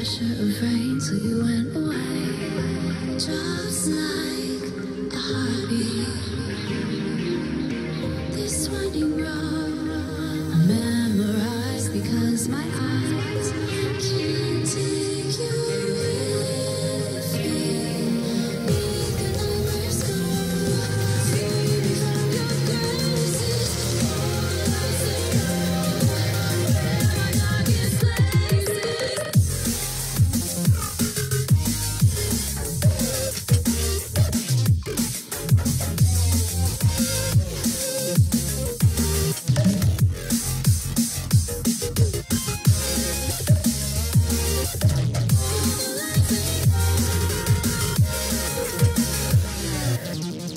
pressure of rain till you went away, just like a heartbeat. This winding road I memorized because my eyes can't take you with me. Make the nightmares go, free me from your graces. All I say no, where my darkest places.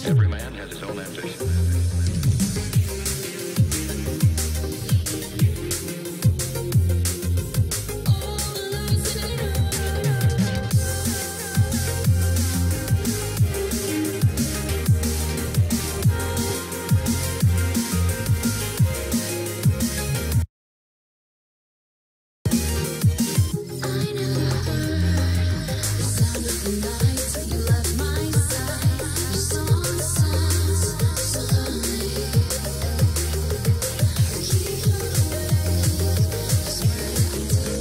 Every man has his own ambition. I never heard the sound of the night till you left my side. Your song sounds so lonely. Keep awake, just wait until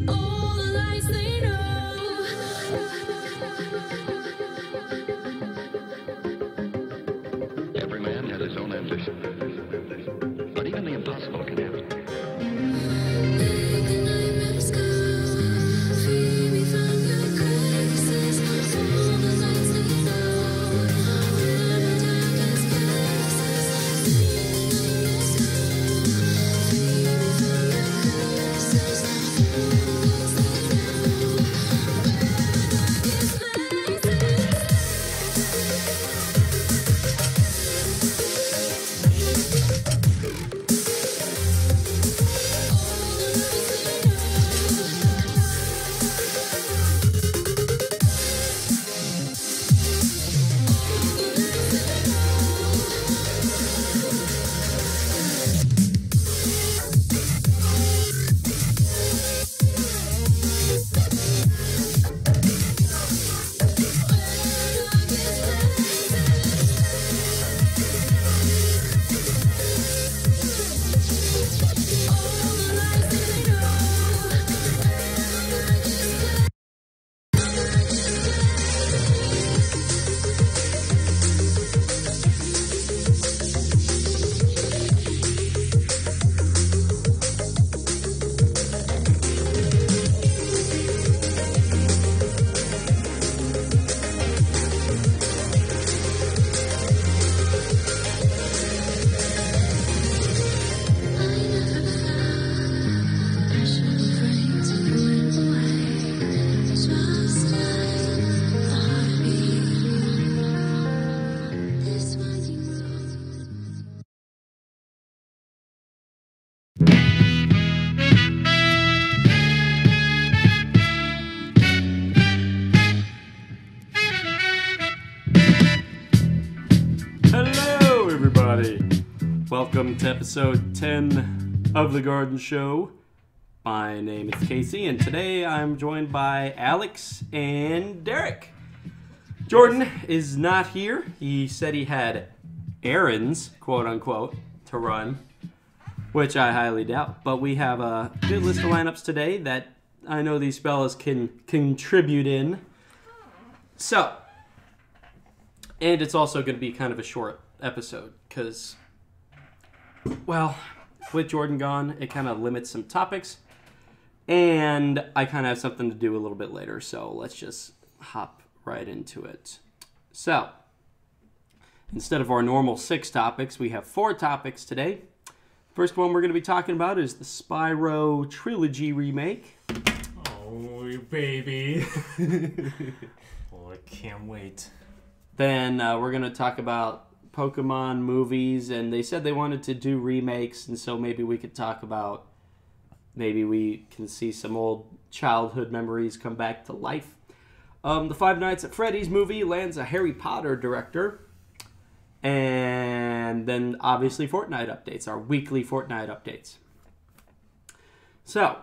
all the lights they know. Every man has his own ambition. But even the impossible can happen. Make the nightmares go, free me from your graces. All the lights they know, where my darkest places. Make the nightmares go, free me from your graces. All the lights they know, where my darkest places. Hello, everybody. Welcome to episode 10 of The Garden Show. My name is Casey, and today I'm joined by Alex and Derek. Jordan is not here. He said he had errands, quote unquote, to run, which I highly doubt. But we have a good list of lineups today that I know these fellas can contribute in. So, and it's also going to be kind of a short episode because, well, with Jordan gone, it kind of limits some topics. And I kind of have something to do a little bit later, so let's just hop right into it. So, instead of our normal 6 topics, we have 4 topics today. First one we're going to be talking about is the Spyro Trilogy remake. Oh, Oh, baby. Oh, I can't wait. Then we're going to talk about Pokemon movies, and they said they wanted to do remakes, and so maybe we could talk about, maybe we can see some old childhood memories come back to life. The Five Nights at Freddy's movie lands a Harry Potter director. And then, obviously, Fortnite updates, our weekly Fortnite updates. So,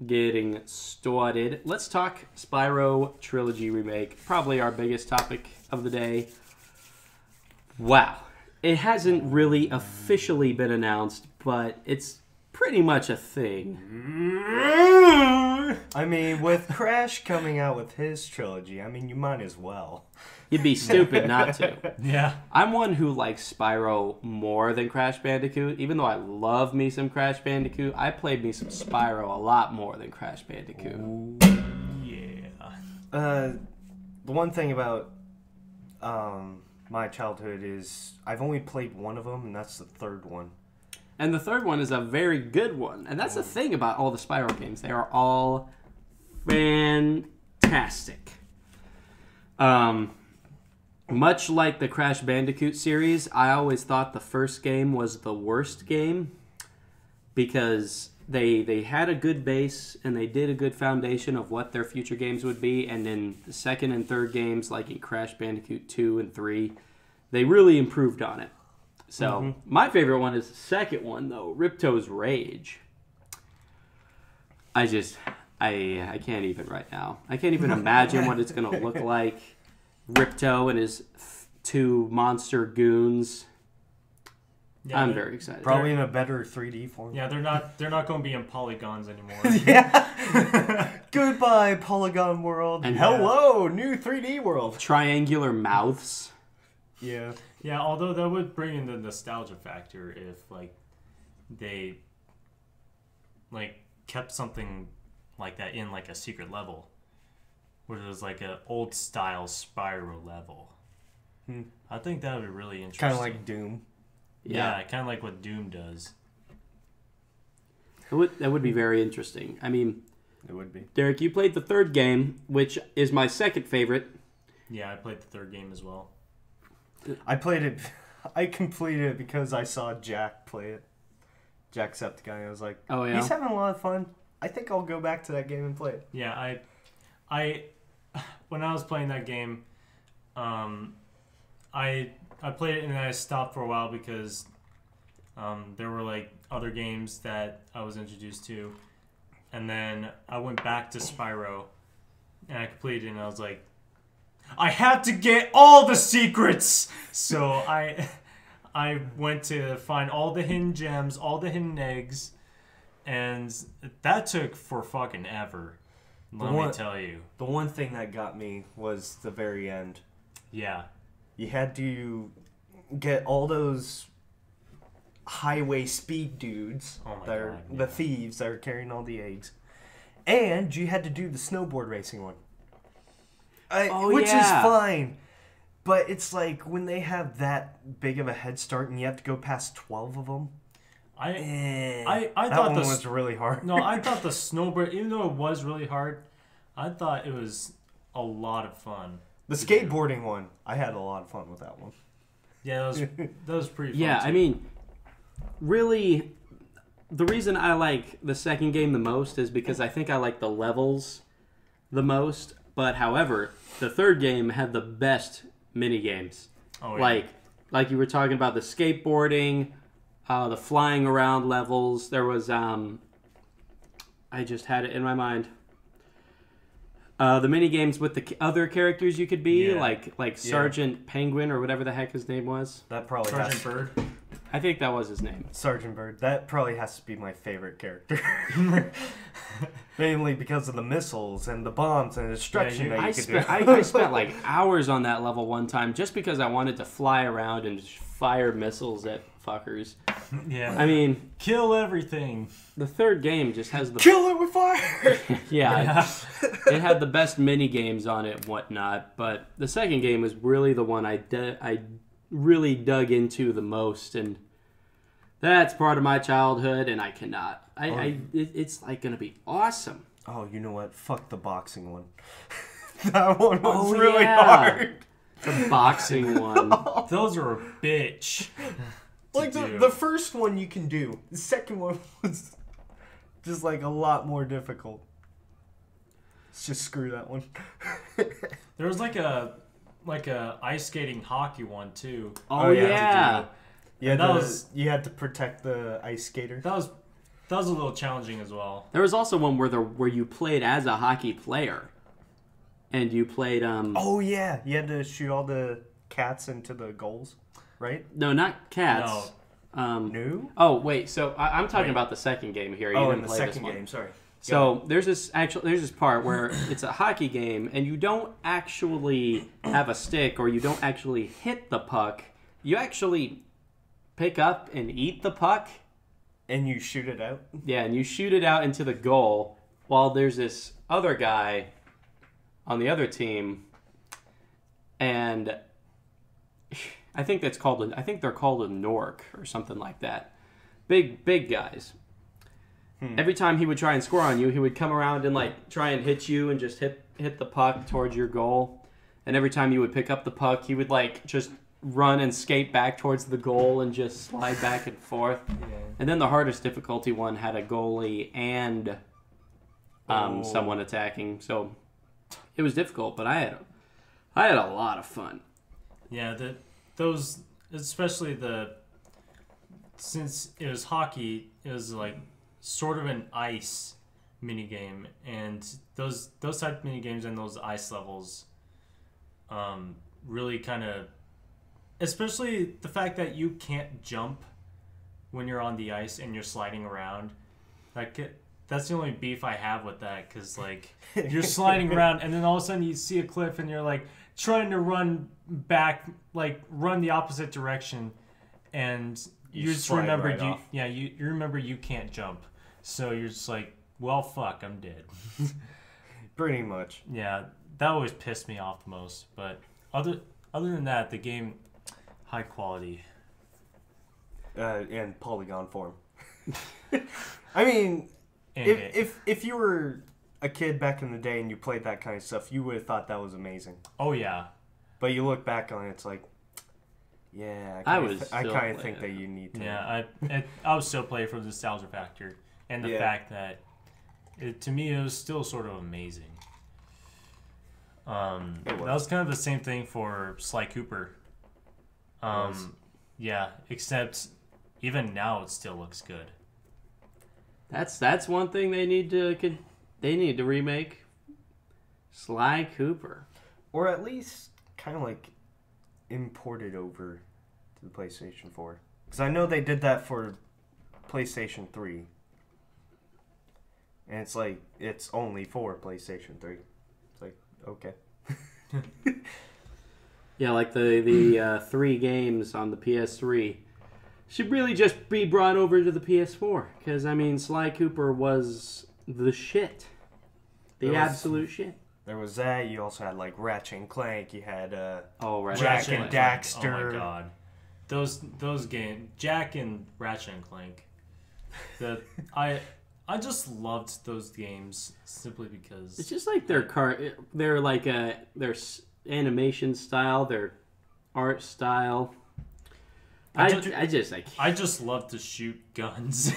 getting started, let's talk Spyro Trilogy Remake. Probably our biggest topic of the day. Wow. It hasn't really officially been announced, but it's pretty much a thing. I mean, with Crash coming out with his trilogy, I mean, you might as well. You'd be stupid not to. Yeah. I'm one who likes Spyro more than Crash Bandicoot. Even though I love me some Crash Bandicoot, I played me some Spyro a lot more than Crash Bandicoot. Ooh, yeah. The one thing about my childhood is I've only played one of them, and that's the third one. And the third one is a very good one. And that's the thing about all the Spyro games. They are all fantastic. Much like the Crash Bandicoot series, I always thought the first game was the worst game because they had a good base and they did a good foundation of what their future games would be, and then the second and third games, like in Crash Bandicoot 2 and 3, they really improved on it. So, my favorite one is the second one, though, Ripto's Rage. I can't even right now. I can't even imagine what it's going to look like. Ripto and his two monster goons. Yeah, I'm very excited. Probably in a better 3D form. Yeah, they're not going to be in polygons anymore. Yeah. Goodbye, Polygon World. And hello, new 3D world. Triangular mouths. Yeah. Yeah, although that would bring in the nostalgia factor if they kept something like that in a secret level, where it was like an old style Spyro level. I think that would be really interesting. Kind of like Doom. Yeah, kind of like what Doom does. That would be very interesting. I mean, It would be. Derek, you played the third game, which is my second favorite. Yeah, I played the third game as well. I played it. I completed it because I saw Jack play it. Jacksepticeye. I was like, Oh, yeah? he's having a lot of fun. I think I'll go back to that game and play it. Yeah, I when I was playing that game, I played it and I stopped for a while because there were other games that I was introduced to, and then I went back to Spyro and I completed it and I was like, I have to get all the secrets. So I went to find all the hidden gems, all the hidden eggs, and that took for fucking ever. Let me tell you. The one thing that got me was the very end. Yeah. You had to get all those highway speed dudes, Oh my that are God, the yeah. thieves that are carrying all the eggs, and you had to do the snowboard racing one. Which is fine, but it's like when they have that big of a head start and you have to go past 12 of them. I that thought one the was really hard. No, I thought the snowboard, even though it was really hard, I thought it was a lot of fun. The skateboarding one, I had a lot of fun with that one. Yeah, that was pretty fun. Yeah, too. I mean, really, the reason I like the second game the most is because I think I like the levels the most. But however, the third game had the best mini games. Oh, yeah. Like you were talking about the skateboarding, the flying around levels. There was I just had it in my mind. The mini games with the other characters you could be, Yeah. like Sergeant Penguin or whatever the heck his name was. That probably Sergeant Bird. I think that was his name. Sergeant Bird. That probably has to be my favorite character. Mainly because of the missiles and the bombs and the destruction that you could do. I spent like hours on that level one time just because I wanted to fly around and just fire missiles at fuckers. Yeah. I mean, Kill everything. the third game just has the Kill it with fire! yeah, it had the best mini games on it and whatnot. But the second game was really the one I really dug into the most, and that's part of my childhood, and I cannot. It's like gonna be awesome. Oh, you know what? Fuck the boxing one. That one was Oh, really yeah. hard. The boxing one. Those are a bitch. Like do. the first one you can do. The second one was just like a lot more difficult. Let's just screw that one. There was like a ice skating hockey one too. Oh, yeah. yeah. Yeah, That was- you had to protect the ice skater. That was a little challenging as well. There was also one where you played as a hockey player, and you played Oh yeah, you had to shoot all the cats into the goals, right? no, not cats. No. No. Oh wait, so I'm talking Wait. about the second game here. You Oh, didn't in the play this second one. game. Sorry. So there's this part where it's a hockey game, and you don't actually have a stick, or you don't actually hit the puck. You actually pick up and eat the puck. And you shoot it out. Yeah, and you shoot it out into the goal, while there's this other guy on the other team, and I think they're called a Nork or something like that. Big guys. Every time he would try and score on you, he would come around and like try and hit you and just hit the puck towards your goal. And every time you would pick up the puck, he would like just run and skate back towards the goal and just slide back and forth. Yeah. And then the hardest difficulty one had a goalie and someone attacking, so it was difficult. But I had a lot of fun. Yeah, those especially since it was hockey, it was like sort of an ice mini game, and those type of mini games and those ice levels, really kind of, especially the fact that you can't jump when you're on the ice and you're sliding around, that's the only beef I have with that, because like you're sliding around and then all of a sudden you see a cliff and you're like trying to run back, like run the opposite direction, and you just slide remember right off. you remember you can't jump, so you're just like, well, fuck, I'm dead. Pretty much. Yeah, that always pissed me off the most. But other than that, the game, high quality. In polygon form. I mean, And if you were a kid back in the day and you played that kind of stuff, you would have thought that was amazing. oh yeah, But you look back on it, it's like, yeah, I I still kind of playing think that you need to. yeah. I was still playing for the nostalgia factor and the Yeah. fact that to me it was still sort of amazing. That was kind of the same thing for Sly Cooper. Was. Yeah, except even now it still looks good. That's one thing they need to remake. Sly Cooper. Or at least kind of like import it over to the PlayStation 4. Because I know they did that for PlayStation 3. And it's like, it's only for PlayStation 3. It's like, okay. Yeah, like the 3 games on the PS3 should really just be brought over to the PS4. Because, I mean, Sly Cooper was the shit. The There was- absolute shit. There was that. You also had like Ratchet and Clank. You had Oh, right. Jack Ratchet and Clank. Daxter. Oh my god, those games, Jack and Ratchet and Clank. I just loved those games simply because It's just like their like their animation style, their art style. I just love to shoot guns.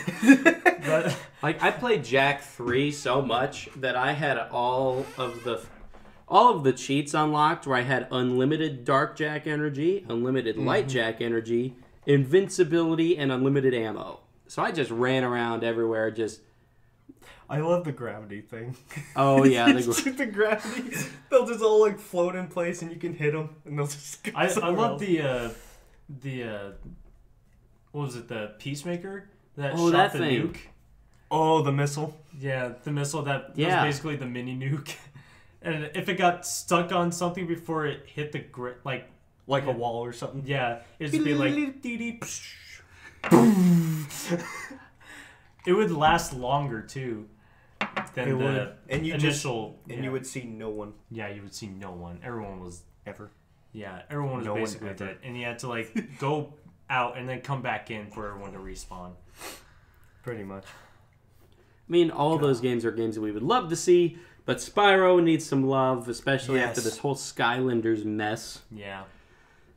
But like I played Jack 3 so much that I had all of the cheats unlocked, where I had unlimited dark Jack energy, unlimited light Jack energy, invincibility, and unlimited ammo. So I just ran around everywhere, just I love the gravity thing. oh yeah, The gravity. They'll just all like float in place and you can hit them and they'll just go I somewhere love else. the what was it, the Peacemaker that Oh, shot that the thing. nuke. Oh, the missile. Yeah, the missile that Yeah. was basically the mini nuke. And if it got stuck on something before it hit the Like Yeah. a wall or something. yeah, it'd just be like dee-dee, it would last longer too than It the would. And you initial. And you would see no one Yeah, you would see no one. Everyone was ever. everyone was No one basically ever. dead, and you had to like go out and then come back in for everyone to respawn. Pretty much. mean, all those games are games that we would love to see, but Spyro needs some love, especially after this whole Skylanders mess. Yeah.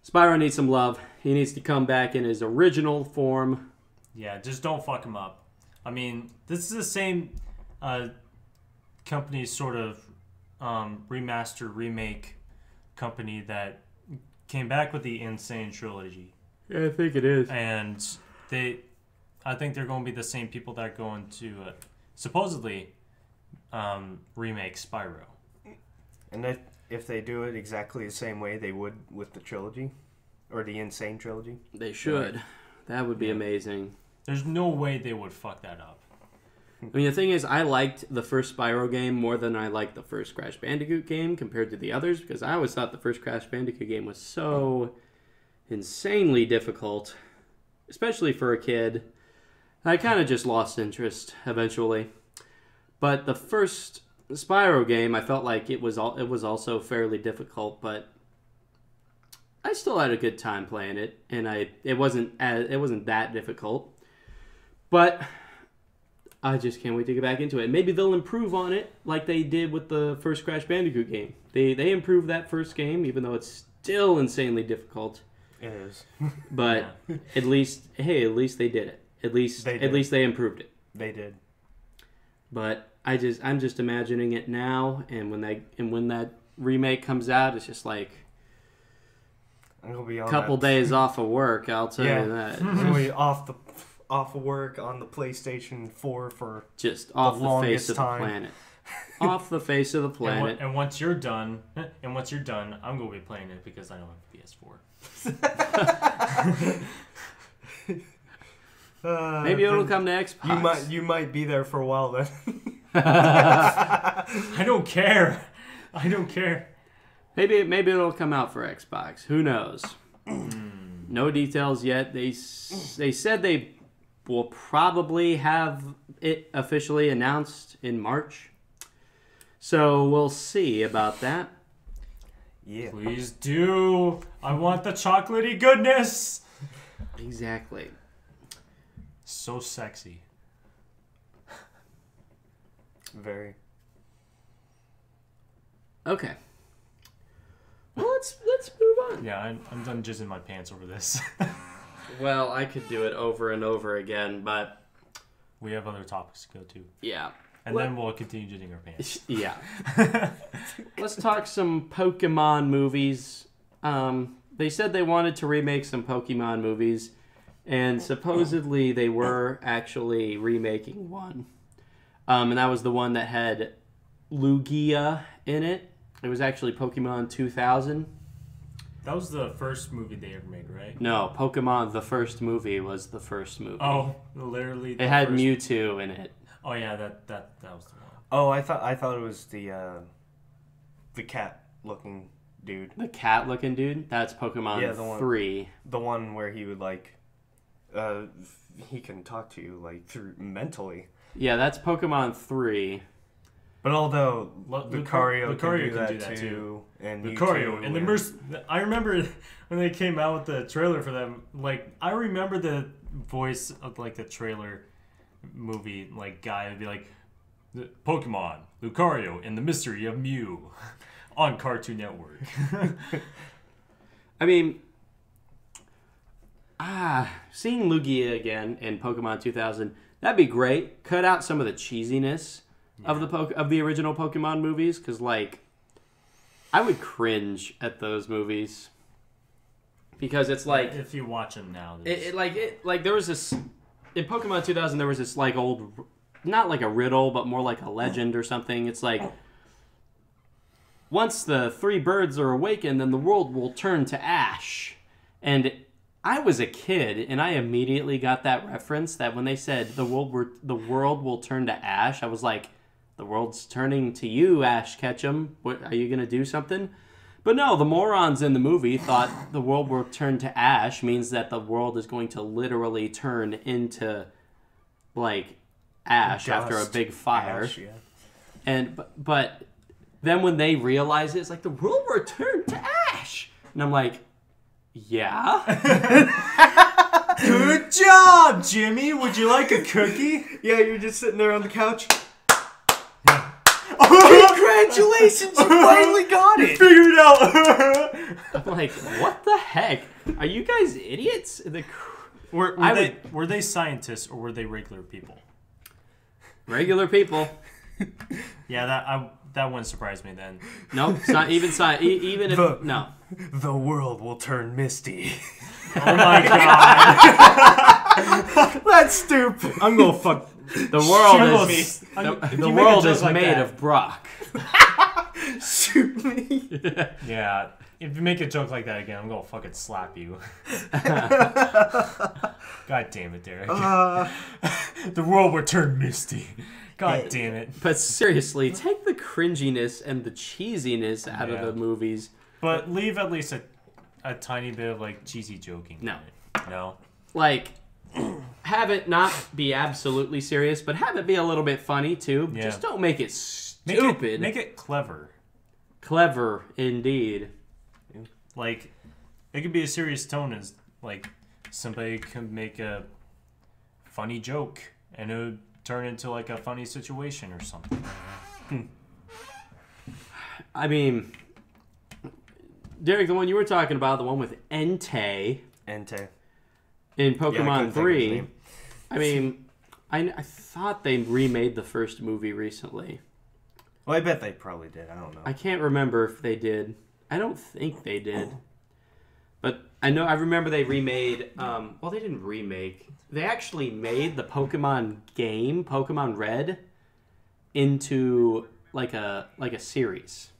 Spyro needs some love. He needs to come back in his original form. Yeah, just don't fuck him up. I mean, this is the same company sort of remaster, remake company that came back with the Insane Trilogy. Yeah, I think it is. And I think they're going to be the same people that are going to supposedly remake Spyro. And if they do it exactly the same way they would with the trilogy, or the Insane Trilogy. They should. Right. That would be amazing. There's no way they would fuck that up. I mean, the thing is, I liked the first Spyro game more than I liked the first Crash Bandicoot game compared to the others, because I always thought the first Crash Bandicoot game was so insanely difficult, especially for a kid. I kind of just lost interest eventually. But the first Spyro game, I felt like it was also fairly difficult, but I still had a good time playing it, and it wasn't that difficult. But I just can't wait to get back into it. Maybe they'll improve on it like they did with the first Crash Bandicoot game. They improved that first game, even though it's still insanely difficult. It is. But at least they did it. At least they improved it. They did. But I'm just imagining it now, and when that remake comes out, it's just like I'm gonna be on a couple days off of work. I'll tell you that. I'm gonna be off of work on the PlayStation 4 for just off the face of time. The planet. Off the face of the planet. And once you're done, I'm gonna be playing it because I don't have a PS4. Maybe it'll come to Xbox. You might be there for a while then. I don't care. Maybe it'll come out for Xbox. Who knows? No details yet. They said they will probably have it officially announced in March. So we'll see about that. Yeah. Please do. I want the chocolatey goodness. Exactly. So sexy. Very. Okay. Well, let's move on. Yeah, I'm done jizzing my pants over this. Well, I could do it over and over again, but we have other topics to go to. Yeah. And then we'll continue jizzing our pants. Yeah. Let's talk some Pokemon movies. They said they wanted to remake some Pokemon movies, and supposedly they were actually remaking one. And that was the one that had Lugia in it. It was actually Pokemon 2000. That was the first movie they ever made, right? No, Pokemon, the first movie, was the first movie. Oh, literally. It had Mewtwo in it. Oh yeah, that was the one. Oh, I thought it was the cat-looking dude. The cat-looking dude? That's Pokemon the one, 3. The one where he would he can talk to you through mentally. Yeah, that's Pokemon 3. But although Lucario can do that too. And Lucario and I remember when they came out with the trailer for them. I remember the voice of the trailer movie guy would be like, Pokemon Lucario and the Mystery of Mew on Cartoon Network. I mean, seeing Lugia again in Pokemon 2000, that'd be great. Cut out some of the cheesiness of the original Pokemon movies, because I would cringe at those movies, because it's if you watch them now, there was this in Pokemon 2000. There was this old, not like a riddle, but more like a legend or something. It's once the 3 birds are awakened, then the world will turn to ash. And I was a kid, and I immediately got that reference, that when they said the world will turn to ash, I was like, the world's turning to you, Ash Ketchum. What, are you going to do something? But no, the morons in the movie thought the world will turn to ash means that the world is going to literally turn into, ash after a big fire. Ash, yeah. And but then when they realize it, it's the world will turn to ash. And I'm like, yeah? Good job, Jimmy. Would you like a cookie? Yeah, you're just sitting there on the couch. Congratulations, you finally got it. Figured it out. I'm like, what the heck? Are you guys idiots? Were they scientists or were they regular people? Regular people. Yeah, that wouldn't surprise me then. Nope, it's not even even if no. The world will turn misty. Oh my god. That's stupid. I'm gonna fuck. The world Shoot is me. the world is like made that. of Brock. Shoot me. Yeah, if you make a joke like that again, I'm gonna fucking slap you. God damn it, Derek. The world will turn misty. God damn it. But seriously, take the cringiness and the cheesiness out of the movies. But leave at least a tiny bit of like cheesy joking. No. In it. No. Like, have it not be absolutely serious, but have it be a little bit funny too. Yeah. Just don't make it stupid. Make it clever. Clever indeed. Like, it could be a serious tone as like somebody could make a funny joke and it would turn into like a funny situation or something. I mean, Derek, the one you were talking about, the one with Entei Entei. in Yeah, I Pokemon couldn't think of his 3. name. I mean, I thought they remade the first movie recently. Well, I bet they probably did. I don't know. I can't remember if they did. I don't think they did. But I remember they remade, well, they didn't remake. They actually made the Pokemon game, Pokemon Red, into like a series.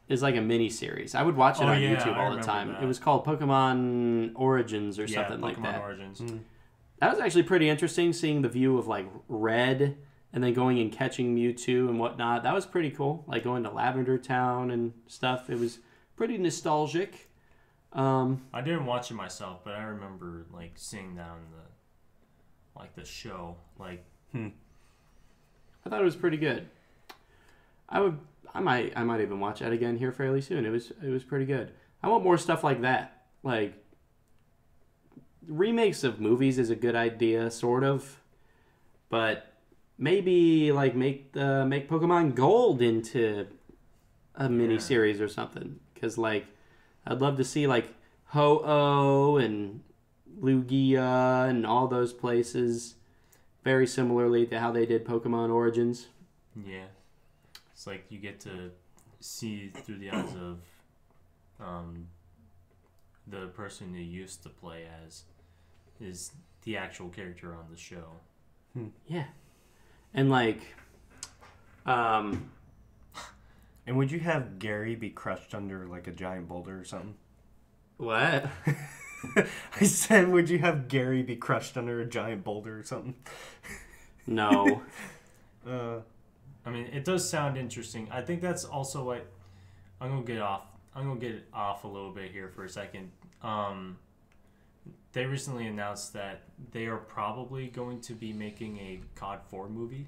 It's like a mini series. I would watch it on YouTube all the time. that. It was called Pokemon Origins or something Pokemon like that. Origins. That was actually pretty interesting, seeing the view of like Red and then going and catching Mewtwo and whatnot. That was pretty cool. Like going to Lavender Town and stuff. It was pretty nostalgic. I didn't watch it myself, but I remember like seeing that on the show. Like, I thought it was pretty good. I might even watch that again here fairly soon. It was pretty good. I want more stuff like that. Like remakes of movies is a good idea, sort of, but maybe like make Pokemon Gold into a mini series or something. Because like I'd love to see like Ho-Oh and Lugia and all those places very similarly to how they did Pokemon Origins. yeah, it's like you get to see through the eyes of the person who used to play as is the actual character on the show. Yeah. And like And would you have Gary be crushed under like a giant boulder or something? what? I said, would you have Gary be crushed under a giant boulder or something? No. I mean, it does sound interesting. I think that's also what I'm gonna get off a little bit here for a second. They recently announced that they are probably going to be making a COD 4 movie.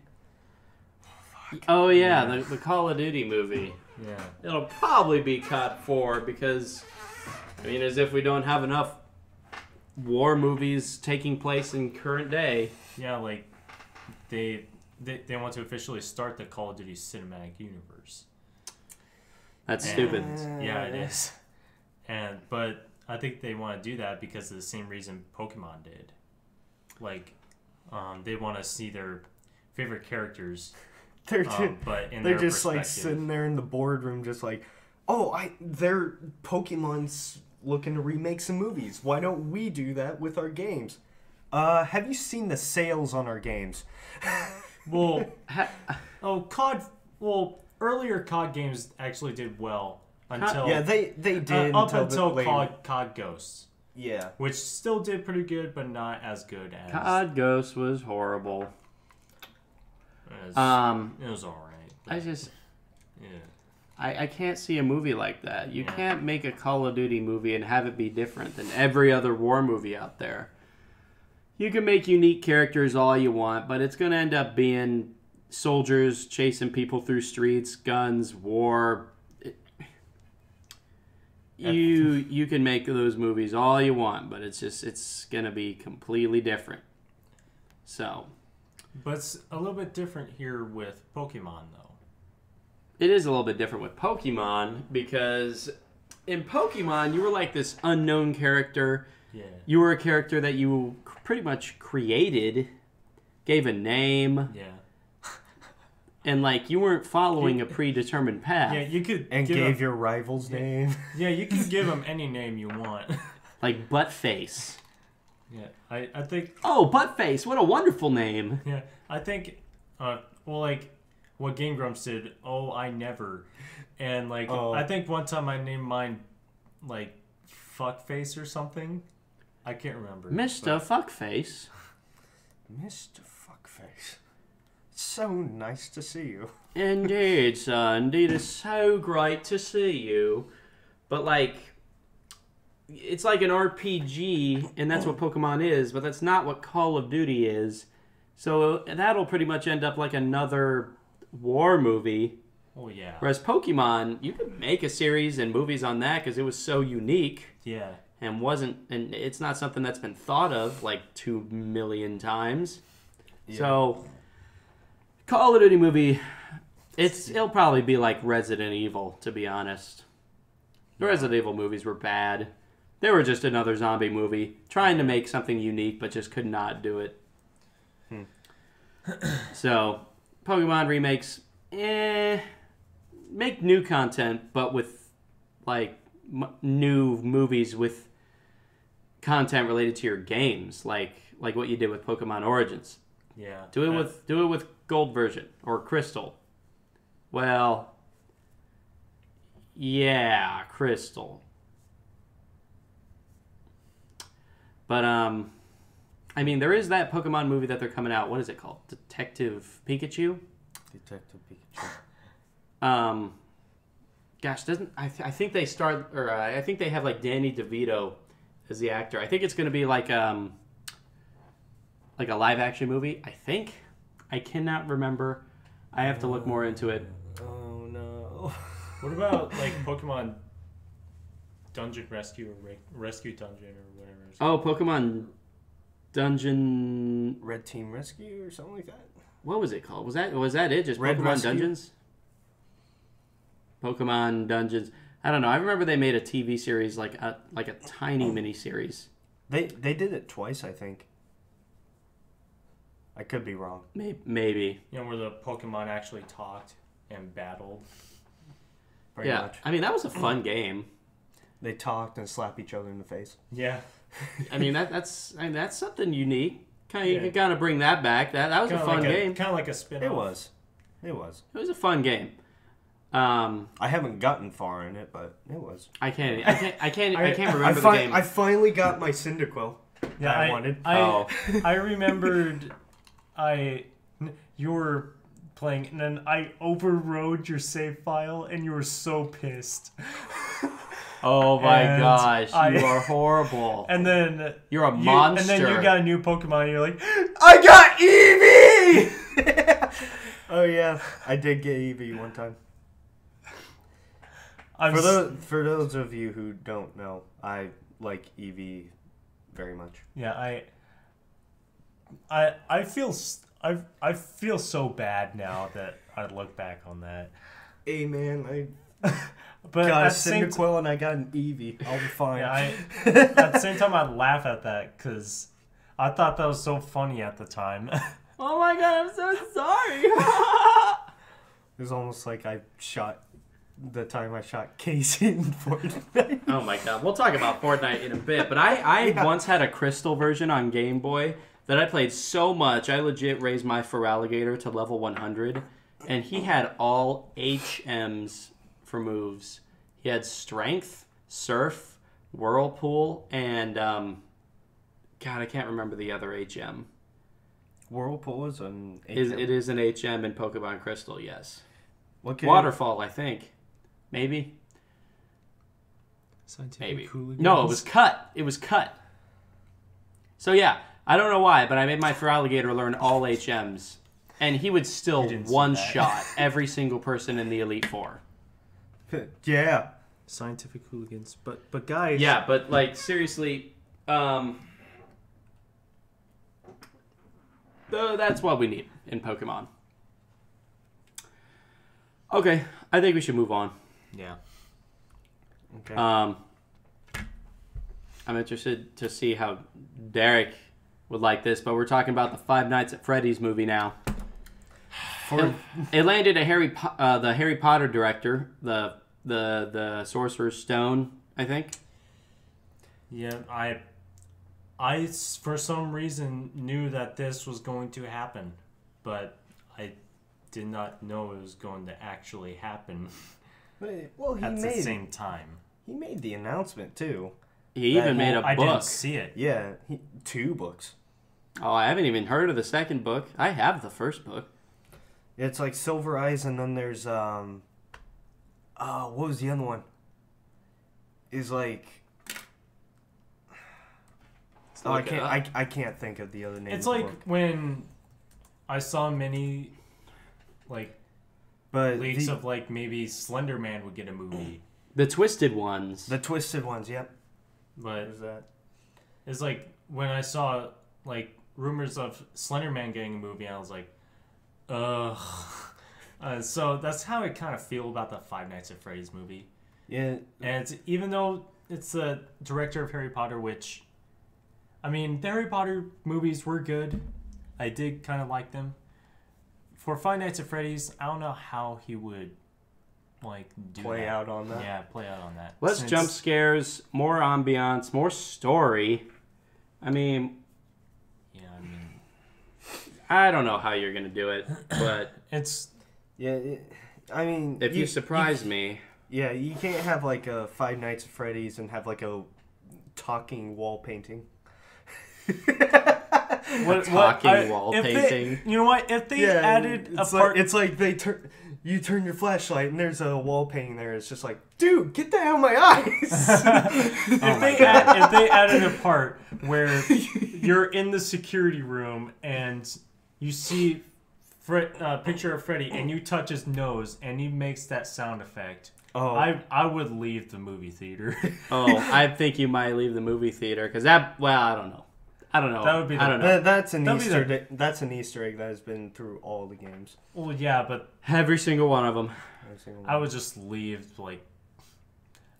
Oh yeah, the Call of Duty movie. Yeah. It'll probably be COD 4 because I mean, as if we don't have enough war movies taking place in current day. Yeah, like they want to officially start the Call of Duty cinematic universe. That's And- stupid. Yeah, it is. But I think they want to do that because of the same reason Pokemon did. Like, they want to see their favorite characters, They're but in they're their just like perspective. sitting there in the boardroom, just like, their Pokemon's looking to remake some movies. Why don't we do that with our games? Have you seen the sales on our games? Well, COD. Well, earlier COD games actually did well until Yeah, they did up until the later. COD Ghosts, Yeah, which still did pretty good, but not as good as COD Ghost was horrible. It was all right. I just Yeah. I can't see a movie like that. You can't make a Call of Duty movie and have it be different than every other war movie out there. You can make unique characters all you want, but it's going to end up being soldiers chasing people through streets, guns, war. you can make those movies all you want, but it's gonna be completely different. So, But it's a little bit different here with Pokemon, though. it is a little bit different with Pokemon because in Pokemon you were like this unknown character. Yeah. You were a character that you pretty much created, gave a name, Yeah. and like you weren't following a predetermined path. Yeah, you could And give gave him, your rival's name. Yeah, you can give them any name you want. Like Buttface. Yeah, I think Oh, Buttface! What a wonderful name. yeah, I think well, like what Game Grumps did, Oh I Never. And like Oh. I think one time I named mine like Fuckface or something. I can't remember. Mr. Fuckface. Mr. Fuckface. So nice to see you. Indeed, sir. Indeed, it's so great to see you. But like, it's like an RPG, and that's what Pokemon is, but that's not what Call of Duty is. So that'll pretty much end up like another war movie. Oh yeah. Whereas Pokemon, you could make a series and movies on that because it was so unique Yeah. and it's not something that's been thought of like 2 million times. Yeah. So Call of Duty movie, it'll probably be like Resident Evil, to be honest. The Resident Evil movies were bad. They were just another zombie movie trying to make something unique, but just could not do it. So Pokemon remakes, make new content, but with like new movies with content related to your games, like what you did with Pokemon Origins. Yeah. Do it with Gold version or Crystal. Well, yeah, Crystal. But I mean, there is that Pokemon movie that they're coming out. What is it called? Detective Pikachu. Detective Pikachu. Gosh, I think they start, or I think they have like Danny DeVito as the actor. I think it's going to be like a live action movie. I think. I cannot remember. I have to look more into it. Oh no. What about like Pokemon Dungeon Rescue or Rescue Dungeon or whatever? It's Oh, Pokemon Dungeon. Red Team Rescue or something like that? What was it called? Was that it? Just Red Pokemon Rescue? Dungeons? Pokemon Dungeons. I don't know. I remember they made a TV series, like a tiny mini series. They did it twice, I think. I could be wrong. Maybe. You know, where the Pokemon actually talked and battled. Pretty Yeah. much. I mean, that was a fun game. They talked and slapped each other in the face. Yeah. I mean, that's something unique. You Yeah. can kind of bring that back. That was a fun game. Kind of like a spin-off. It was. It was. It was a fun game. I haven't gotten far in it, but it was. I can't remember I the game. I finally got my Cyndaquil. Yeah, I wanted. I remembered you were playing, and then I overrode your save file, and you were so pissed. Oh my And gosh, you I- are horrible. And then You're a monster. And then you got a new Pokemon, and you're like, I got Eevee! Oh yeah, I did get Eevee one time. For those of you who don't know, I like Eevee very much. Yeah, I feel so bad now that I look back on that. Hey man, I But got a at the same Cyndaquil and I got an Eevee. I'll be fine. Yeah, at the same time, I'd laugh at that because I thought that was so funny at the time. Oh my god, I'm so sorry. It was almost like I shot the time I shot Casey in Fortnite. Oh my god, we'll talk about Fortnite in a bit, but I once had a Crystal version on Game Boy that I played so much, I legit raised my Feraligatr to level 100, and he had all HMs for moves. He had Strength, Surf, Whirlpool, and, God, I can't remember the other HM. Whirlpool is an HM. It is an HM in Pokemon Crystal, yes. What game? Waterfall, I think. Maybe. Scientific Maybe. hooligans. No, it was cut. It was cut. So yeah, I don't know why, but I made my Feraligatr learn all HMs, and he would still You didn't see one that. shot every single person in the Elite Four. Yeah. Scientific hooligans, but guys. Yeah, but like seriously, that's what we need in Pokemon. Okay, I think we should move on. Yeah. Okay. I'm interested to see how Derek would like this, but we're talking about the Five Nights at Freddy's movie now. It landed a the Harry Potter director, the Sorcerer's Stone, I think. Yeah, I for some reason knew that this was going to happen, but I did not know it was going to actually happen. Well, at the same time. He made the announcement too. He even made a book. I didn't see it. Yeah, 2 books. Oh, I haven't even heard of the second book. I have the first book. It's like Silver Eyes, and then there's what was the other one? Is like I can't think of the other name. It's of the like book. when I saw many But leaks of like maybe Slender Man would get a movie, The Twisted Ones. the Twisted Ones. Yep. but There's that. it's like when I saw like rumors of Slender Man getting a movie, I was like, ugh. So that's how I kind of feel about the Five Nights at Freddy's movie. Yeah. And even though it's the director of Harry Potter, which, I mean, the Harry Potter movies were good. I did kind of like them. For Five Nights at Freddy's, I don't know how he would, like, Play out on that. Yeah, play out on that. Less jump scares, more ambiance, more story. I mean, I don't know how you're going to do it, but it's... Yeah, I mean... if you surprise me... Yeah, you can't have, like, a Five Nights at Freddy's and have, like, a talking wall painting. Talking wall painting. You know what? If they added a part... It's like you turn your flashlight and there's a wall painting there. It's just like, dude, get that out of my eyes. If they added a part where you're in the security room and you see picture of Freddy and you touch his nose and he makes that sound effect, I would leave the movie theater. I think you might leave the movie theater because that. Well, I don't know. That would be. I don't know. That's an Easter egg that has been through all the games. Well, yeah, but every single one of them. I would just leave. Like,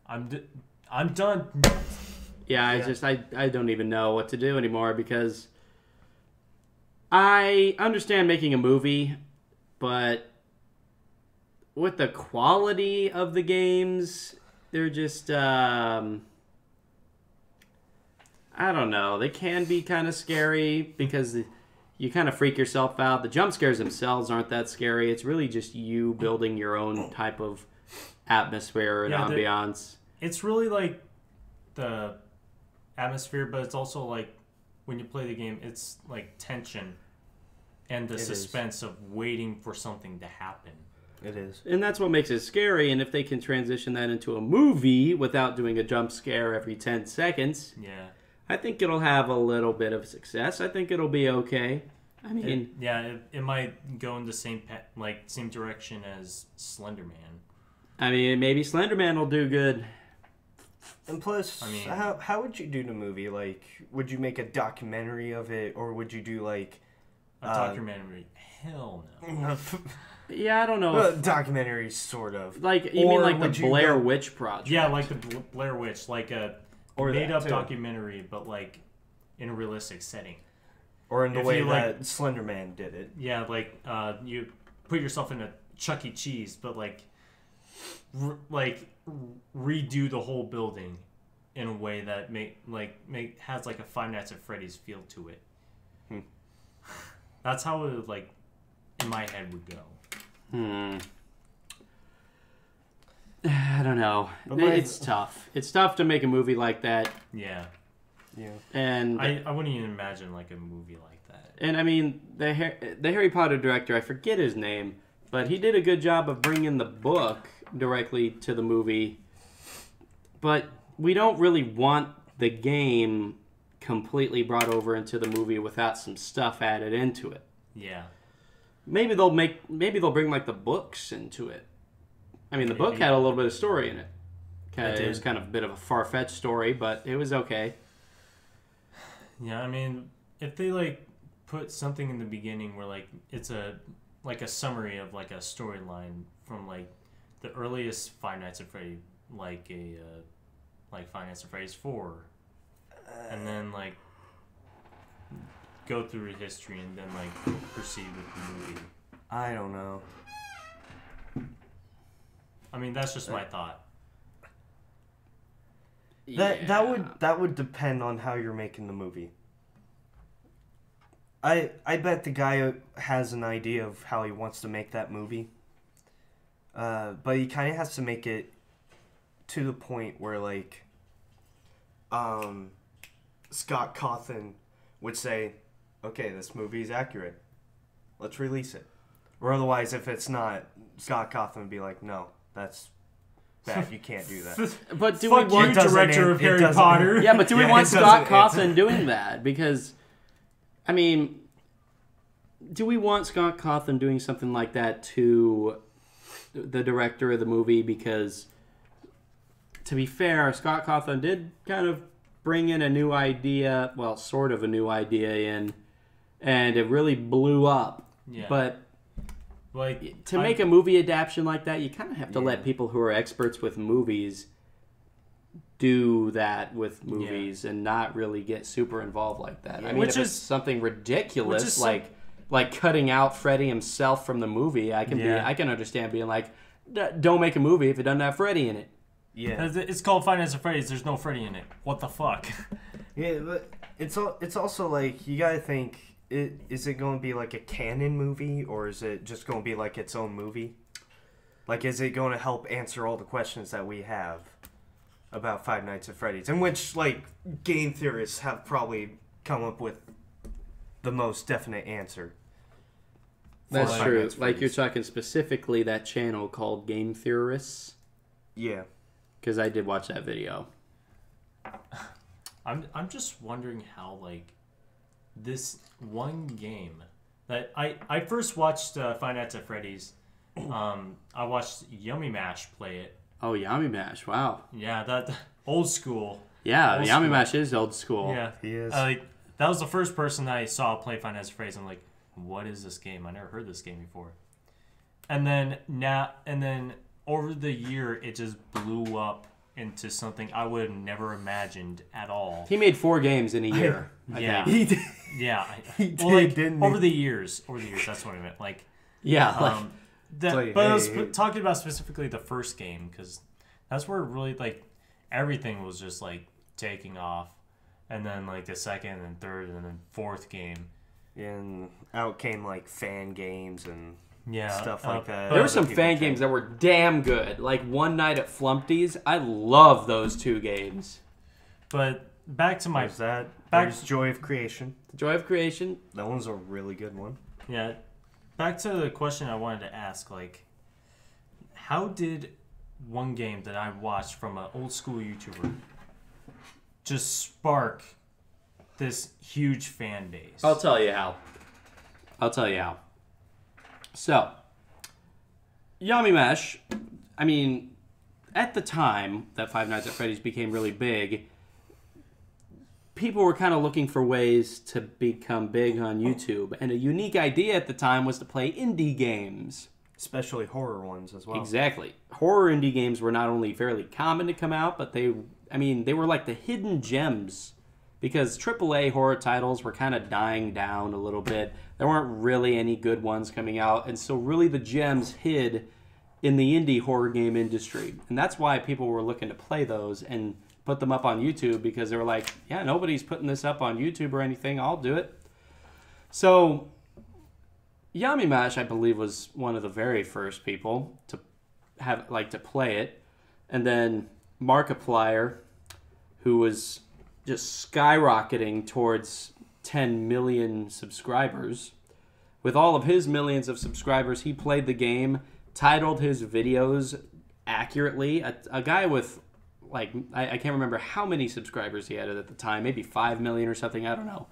I'm done. Yeah, I don't even know what to do anymore because I understand making a movie, but with the quality of the games, they're just I don't know. They can be kind of scary because you kind of freak yourself out. The jump scares themselves aren't that scary. It's really just you building your own type of atmosphere and ambiance. It's really like the atmosphere, but it's also like when you play the game, it's like tension and the suspense of waiting for something to happen. It is. And that's what makes it scary. And if they can transition that into a movie without doing a jump scare every 10 seconds... Yeah. I think it'll have a little bit of success. I think it'll be okay. I mean, it might go in the same direction as Slender Man. I mean, maybe Slender Man will do good. And plus, how would you do the movie? Like, would you make a documentary of it, or would you do like a documentary? Hell no. Yeah, I don't know. Well, documentary, sort of. Like you mean like the Blair Witch Project? Yeah, like the Blair Witch, like a made-up documentary, but like in a realistic setting. Or in the way that Slender Man did it. Yeah, like you put yourself in a Chuck E. Cheese, but redo the whole building in a way that has like a Five Nights at Freddy's feel to it. That's how it in my head would go. I don't know. It's tough. It's tough to make a movie like that. Yeah. Yeah. And I wouldn't even imagine like a movie like that. And I mean, the Harry Potter director, I forget his name, but he did a good job of bringing the book directly to the movie. But we don't really want the game completely brought over into the movie without some stuff added into it. Yeah. Maybe they'll bring like the books into it. I mean, the book had a little bit of story in it. It was kind of a bit of a far-fetched story, but it was okay. Yeah, I mean, if they like put something in the beginning where like it's a summary of like a storyline from like the earliest Five Nights at Freddy, like Five Nights at Freddy's 4, and then like go through history and then like proceed with the movie. I don't know. I mean, that's just my thought. That would depend on how you're making the movie. I bet the guy has an idea of how he wants to make that movie. But he kind of has to make it to the point where like Scott Cawthon would say, "Okay, this movie is accurate. Let's release it." Or otherwise, if it's not, Scott Cawthon would be like, "No, that's bad. You can't do that." But do Fuck we want you, director of Harry Potter? Yeah, but do we Yeah, want it Scott doesn't- Cawthon doing that? Because, I mean, do we want Scott Cawthon doing something like that to the director of the movie? Because, to be fair, Scott Cawthon did kind of bring in a new idea, well, sort of a new idea in, and it really blew up. Yeah. But Like to make a movie adaptation like that, you kind of have to let people who are experts with movies do that with movies and not really get super involved like that. I mean, if it's something ridiculous like cutting out Freddy himself from the movie, I can understand being like, don't make a movie if it doesn't have Freddy in it. Yeah, it's called Five Nights at Freddy's. There's no Freddy in it. What the fuck? yeah, but it's also like you gotta think. Is it going to be like a canon movie, or is it just going to be like its own movie? Like, is it going to help answer all the questions that we have about Five Nights at Freddy's? In which, like, game theorists have probably come up with the most definite answer. That's Five true. Nights at Like, you're Freddy's. talking specifically that channel called Game Theorists? Yeah. Because I did watch that video. I'm just wondering how like this one game that I first watched Five Nights at Freddy's. I watched Yummy Mash play it. Oh, Yummy Mash. Wow. Yeah, that old school. Yeah, Old Yummy school. Mash is old school. Yeah, He is. like that was the first person I saw play Five Nights at Freddy's. I'm like, what is this game? I never heard this game before. And then over the year, it just blew up into something I would have never imagined at all. He made 4 games in a year. I Yeah. think. He did. Yeah, He did, like, didn't he? over the years. That's what I meant. Like, Yeah, like, like, but I was hey. talking about specifically the first game because that's where really like everything was just like taking off, and then like the second and third and then fourth game. And out came, like, fan games and Yeah, stuff like that. there were Other some people fan came. games that were damn good. Like One Night at Flumpty's. I love those 2 games. But back to my There's that. Back- There's Joy of Creation. The Joy of Creation. That one's a really good one. yeah, back to the question I wanted to ask. Like, how did one game that I watched from an old school YouTuber just spark this huge fan base? I'll tell you how. So, Yummy Mash, I mean, at the time that Five Nights at Freddy's became really big, people were kind of looking for ways to become big on YouTube. And a unique idea at the time was to play indie games. Especially horror ones as well. Exactly. Horror indie games were not only fairly common to come out, but they were like the hidden gems. Because AAA horror titles were kind of dying down a little bit. There weren't really any good ones coming out. And so really the gems hid in the indie horror game industry. And that's why people were looking to play those and put them up on YouTube. Because they were like, yeah, nobody's putting this up on YouTube or anything. I'll do it. So Yummy Mash, I believe, was one of the very first people to to play it. And then Markiplier, who was just skyrocketing towards 10 million subscribers. With all of his millions of subscribers, he played the game, titled his videos accurately. A guy with, like, I can't remember how many subscribers he had at the time, maybe 5 million or something, I don't know.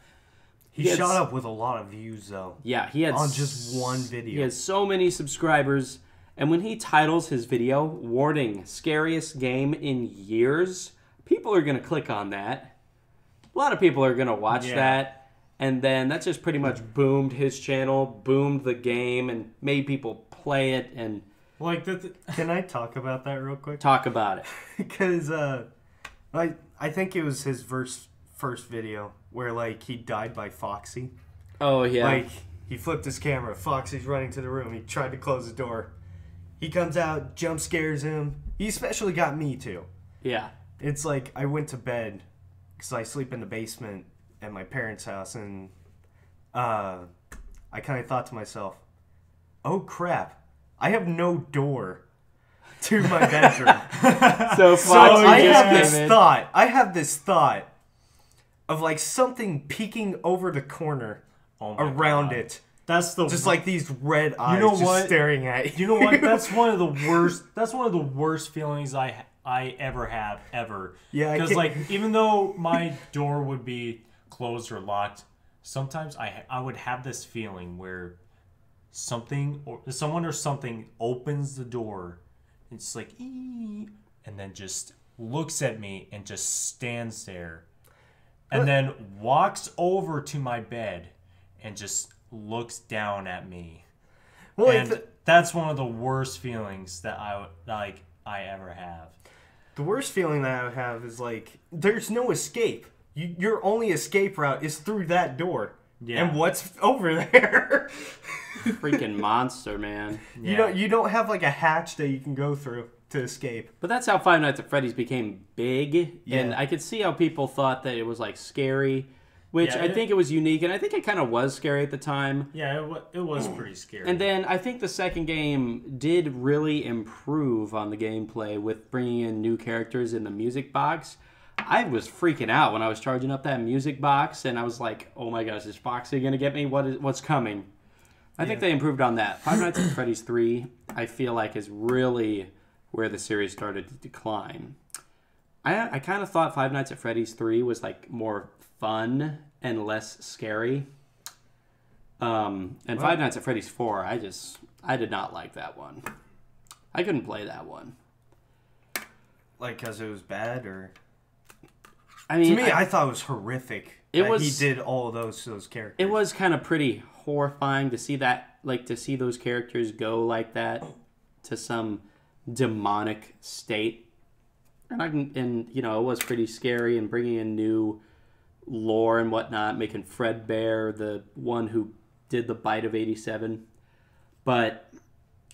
He shot up with a lot of views, though. Yeah, he had on just one video. He had so many subscribers, And when he titles his video, warning, scariest game in years, people are going to click on that. A lot of people are going to watch that. And then that just pretty much boomed his channel, boomed the game, and made people play it. And Like, Can I talk about that real quick? talk about it. Because I think it was his first video where, like, he died by Foxy. Oh, yeah. Like, he flipped his camera. Foxy's running to the room. He tried to close the door. He comes out, jump scares him. He especially got me, too. Yeah. It's like I went to bed because I sleep in the basement at my parents' house, and I kind of thought to myself, oh, crap. I have no door to my bedroom. So I just have this came in. thought. I have this thought of like something peeking over the corner oh my around God. it. That's the Just like these red eyes know just what? staring at you. You know what? That's one of the worst. That's one of the worst feelings I ever have ever. Yeah, I because can't- like even though my door would be closed or locked, sometimes I would have this feeling where something or someone or something opens the door. It's like "Ee," and then just looks at me and just stands there, and then walks over to my bed and just looks down at me. Well, And that's one of the worst feelings that I ever have. the worst feeling that I would have is like there's no escape. Your only escape route is through that door. Yeah. And what's over there? Freaking monster, man. You don't have like a hatch that you can go through to escape. But that's how Five Nights at Freddy's became big. And Yeah. I could see how people thought that it was like scary, which Yeah, I it- think it was unique. And I think it kind of was scary at the time. Yeah, it was pretty scary. And then I think the second game did really improve on the gameplay with bringing in new characters in the music box. I was freaking out when I was charging up that music box, and I was like, "Oh my gosh, is Foxy gonna get me? What's coming?" I think they improved on that. Five Nights at Freddy's 3, I feel like, is really where the series started to decline. I kind of thought Five Nights at Freddy's 3 was like more fun and less scary. And Five Nights at Freddy's 4, I did not like that one. I couldn't play that one. Like because it was bad, or I mean, to me, I thought it was horrific. It that was- he did all of those characters. it was kind of pretty horrifying to see that, like to see those characters go like that to some demonic state. And you know, it was pretty scary, and bringing in new lore and whatnot, making Fredbear the one who did the bite of 87. But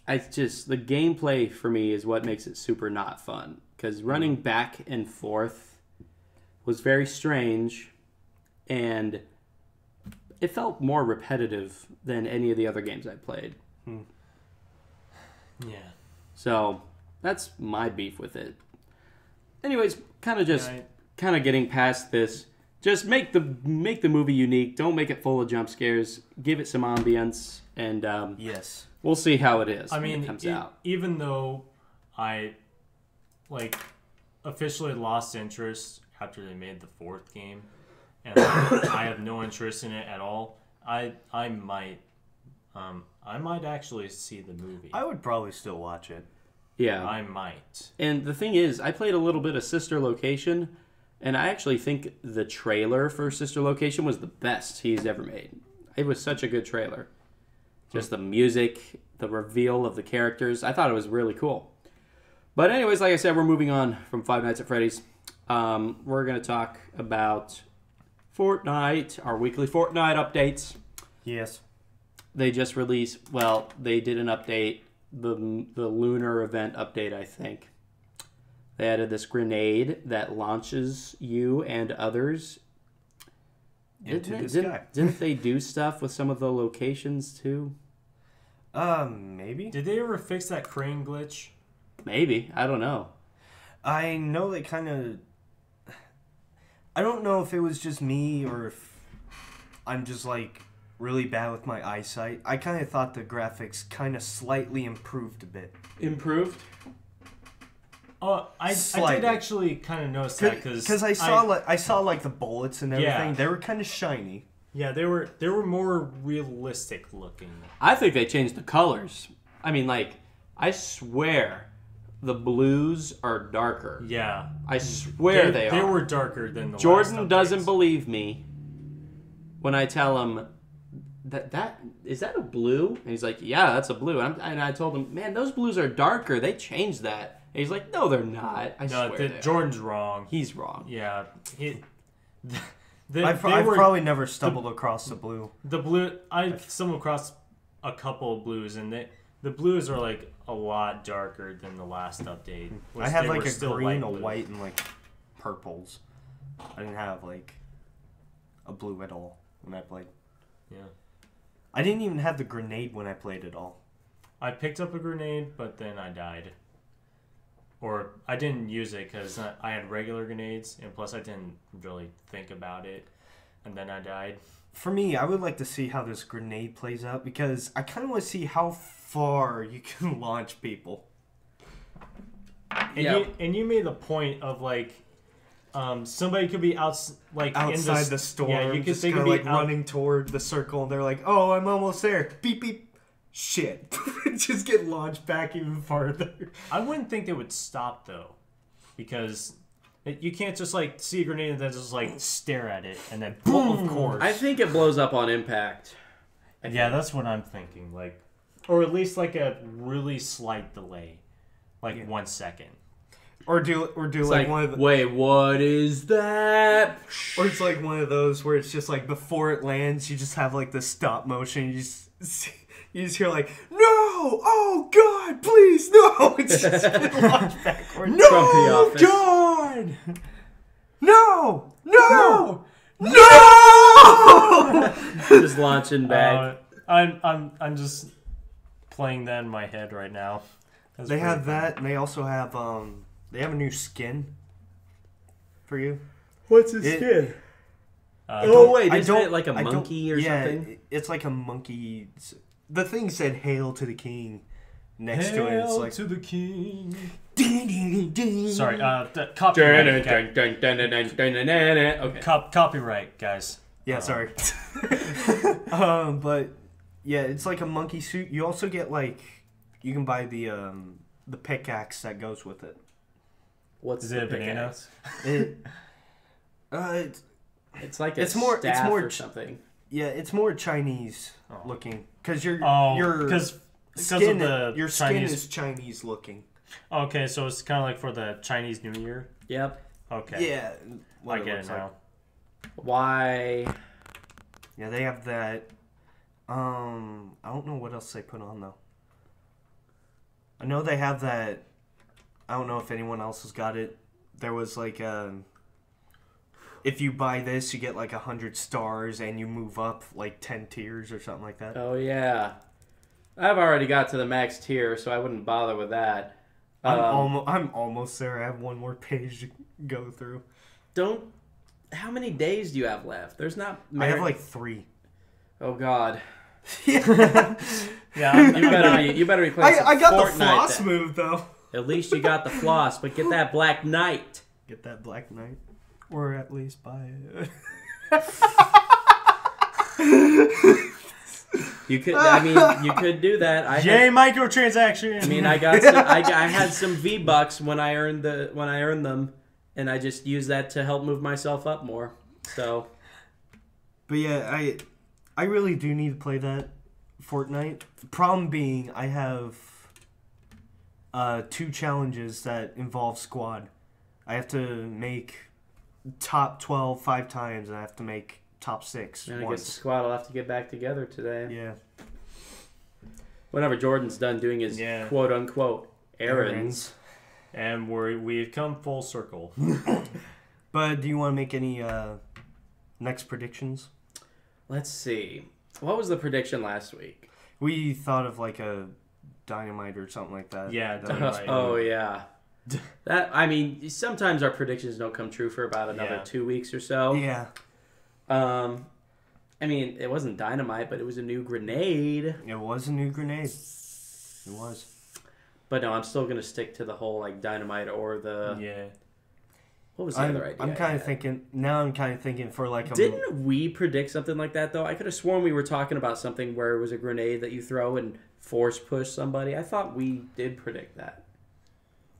the gameplay for me is what makes it super not fun, because running back and forth was very strange, and it felt more repetitive than any of the other games I played. yeah. So that's my beef with it. Anyways, kind of Right. getting past this. Just make the movie unique. Don't make it full of jump scares. Give it some ambience, and Yes. we'll see how it is I when mean, it comes out. even though I officially lost interest after they made the fourth game, and I have no interest in it at all, I might actually see the movie. I would probably still watch it. Yeah. I might. And the thing is, I played a little bit of Sister Location, and I actually think the trailer for Sister Location was the best he's ever made. It was such a good trailer. Just the music, the reveal of the characters. I thought it was really cool. But anyways, like I said, we're moving on from Five Nights at Freddy's. We're going to talk about Fortnite, our weekly Fortnite updates. Yes. They just released, well, they did an update, the lunar event update, I think. They added this grenade that launches you and others Into the Didn't- sky. Didn't they do stuff with some of the locations too? Maybe. Did they ever fix that crane glitch? Maybe. I don't know. I know they kind of. I don't know if it was just me or if I'm just like really bad with my eyesight. I kind of thought the graphics kind of slightly improved a bit. Improved? Oh, I Slightly. did actually kind of notice that because I saw like the bullets and everything. Yeah. They were kind of shiny. yeah, they were more realistic looking. I think they changed the colors. I mean, like, I swear the blues are darker. Yeah. I swear they They are. were darker than the Jordan last doesn't updates. believe me when I tell him that is that a blue? And he's like, yeah, that's a blue. And I told him, man, those blues are darker. They changed that. And he's like, no, they're not. I No, swear they are. Jordan's wrong. He's wrong. Yeah. I've probably never stumbled across the blue. The blue, I've stumbled across a couple of blues, and the blues are like a lot darker than the last update. which I had they like were a still green, a blue. white, and like purples. I didn't have like a blue at all when I played. Yeah. I didn't even have the grenade when I played at all. I picked up a grenade, but then I died. Or I didn't use it because I had regular grenades, and plus I didn't really think about it, and then I died. For me, I would like to see how this grenade plays out because I kind of want to see how far you can launch people. And you made the point of like, somebody could be Outside the storm, Yeah, you could just think kind of of like running toward the circle, and they're like, "Oh, I'm almost there." Beep beep. Shit, just get launched back even farther. I wouldn't think they would stop though, because you can't just like see a grenade and then just like stare at it and then boom. Of course. I think it blows up on impact. Yeah, that's what I'm thinking. Like, or at least like a really slight delay, like 1 second. Or do It's like one of the, wait, what is that? or it's like one of those where it's just like before it lands, you just have like the stop motion. You just hear like, no, oh God, please, no. It's just launched backward. From The No, Office. God, no, no, no. Just launching back. I'm just playing that in my head right now. That's They pretty have funny. that, and they also have they have a new skin for you. What's his It- skin? Uh, Wait, I isn't don't- it like a I don't- monkey or yeah, something? It's like a monkey. The thing said "Hail to the King" next to it. It's Hail like to the king. Sorry. Sorry, copyright. Okay. Copyright, guys. Yeah, sorry. But yeah, it's like a monkey suit. You also get like you can buy the pickaxe that goes with it. What's Is it a banana? It it's, It's like It's a more- it's staff more or ch- something. yeah, it's more Chinese looking because your because skin of the your skin Chinese. is Chinese looking. Okay, so it's kind of like for the Chinese New Year. Yep. Okay. Yeah, what I get it looks like. now. Why? Yeah, they have that. I don't know what else they put on though. I know they have that. I don't know if anyone else has got it. There was like if you buy this, you get like 100 stars, and you move up like 10 tiers or something like that. Oh yeah. I've already got to the max tier, so I wouldn't bother with that. I'm almost there. I have one more page to go through. How many days do you have left? There's not. I have like 3. Oh God. Yeah, You better be playing. I got Fortnite the floss then. move though. At least you got the floss, but get that Black Knight. Get that Black Knight, or at least buy it. You could. I mean, you could do that. Yay, microtransaction. I mean, I got. Some, I had some V-Bucks when I earned them, and I just used that to help move myself up more. So. But yeah, I really do need to play that Fortnite. Problem being, I have 2 challenges that involve squad. I have to make top 12 5 times, and I have to make top 6 And I guess the once. squad will have to get back together today. Yeah. Whenever Jordan's done doing his quote unquote errands. And we've come full circle. But do you want to make any next predictions? Let's see. What was the prediction last week? We thought of like a dynamite or something like that. Yeah, That Dynamite. was- Oh yeah. That I mean, sometimes our predictions don't come true for about another 2 weeks or so. Yeah. I mean, it wasn't dynamite, but it was a new grenade. It was a new grenade. It was. But no, I'm still gonna stick to the whole like dynamite or the. Yeah. What was the other idea? I'm kind of thinking now. I'm kind of thinking for like a. Didn't we predict something like that though? I could have sworn we were talking about something where it was a grenade that you throw and force push somebody. I thought we did predict that.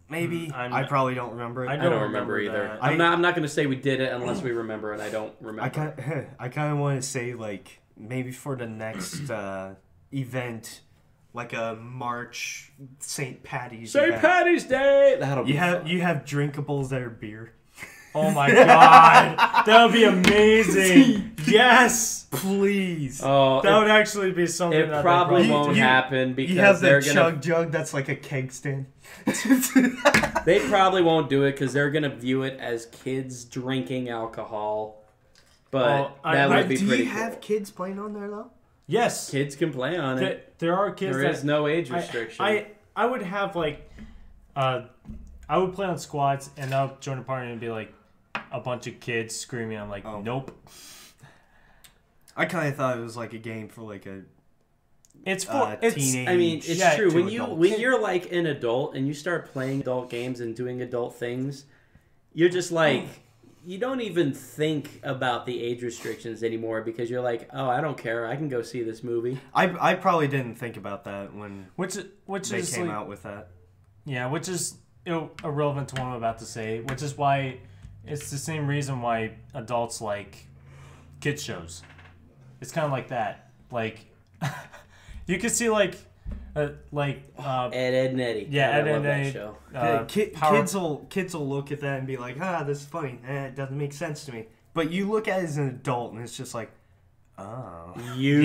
Maybe I probably don't remember it. I don't remember either. that. I'm not going to say we did it unless we remember, and I don't remember. I kind of want to say like maybe for the next event, like a March St. Patty's. St. event, Patty's Day. That'll be fun. you have drinkables that are beer. Oh my god, that would be amazing. Yes, please. Oh, that would actually be something. It that probably won't happen because you have the they're chug jug that's like a keg stand. They probably won't do it because they're gonna view it as kids drinking alcohol. But that would be pretty cool. Do you have kids playing on there though? Yes, kids can play on it. There are kids. There is no age restriction. I would have like, I would play on squads and I would join a party and be like a bunch of kids screaming. I'm like, nope. I kind of thought it was like a game for like a. It's for teenage. I mean, it's true. When you're like an adult and you start playing adult games and doing adult things, you're just like you don't even think about the age restrictions anymore because you're like, oh, I don't care. I can go see this movie. I probably didn't think about that when they is came out with that. Yeah, which is irrelevant to what I'm about to say. Which is why it's the same reason why adults like kids shows. It's kind of like that. Like you can see like Ed, and Eddie. Yeah, God, Ed and Eddie. Show. Kids will look at that and be like, this is funny. It doesn't make sense to me. But you look at it as an adult and it's just like, oh. You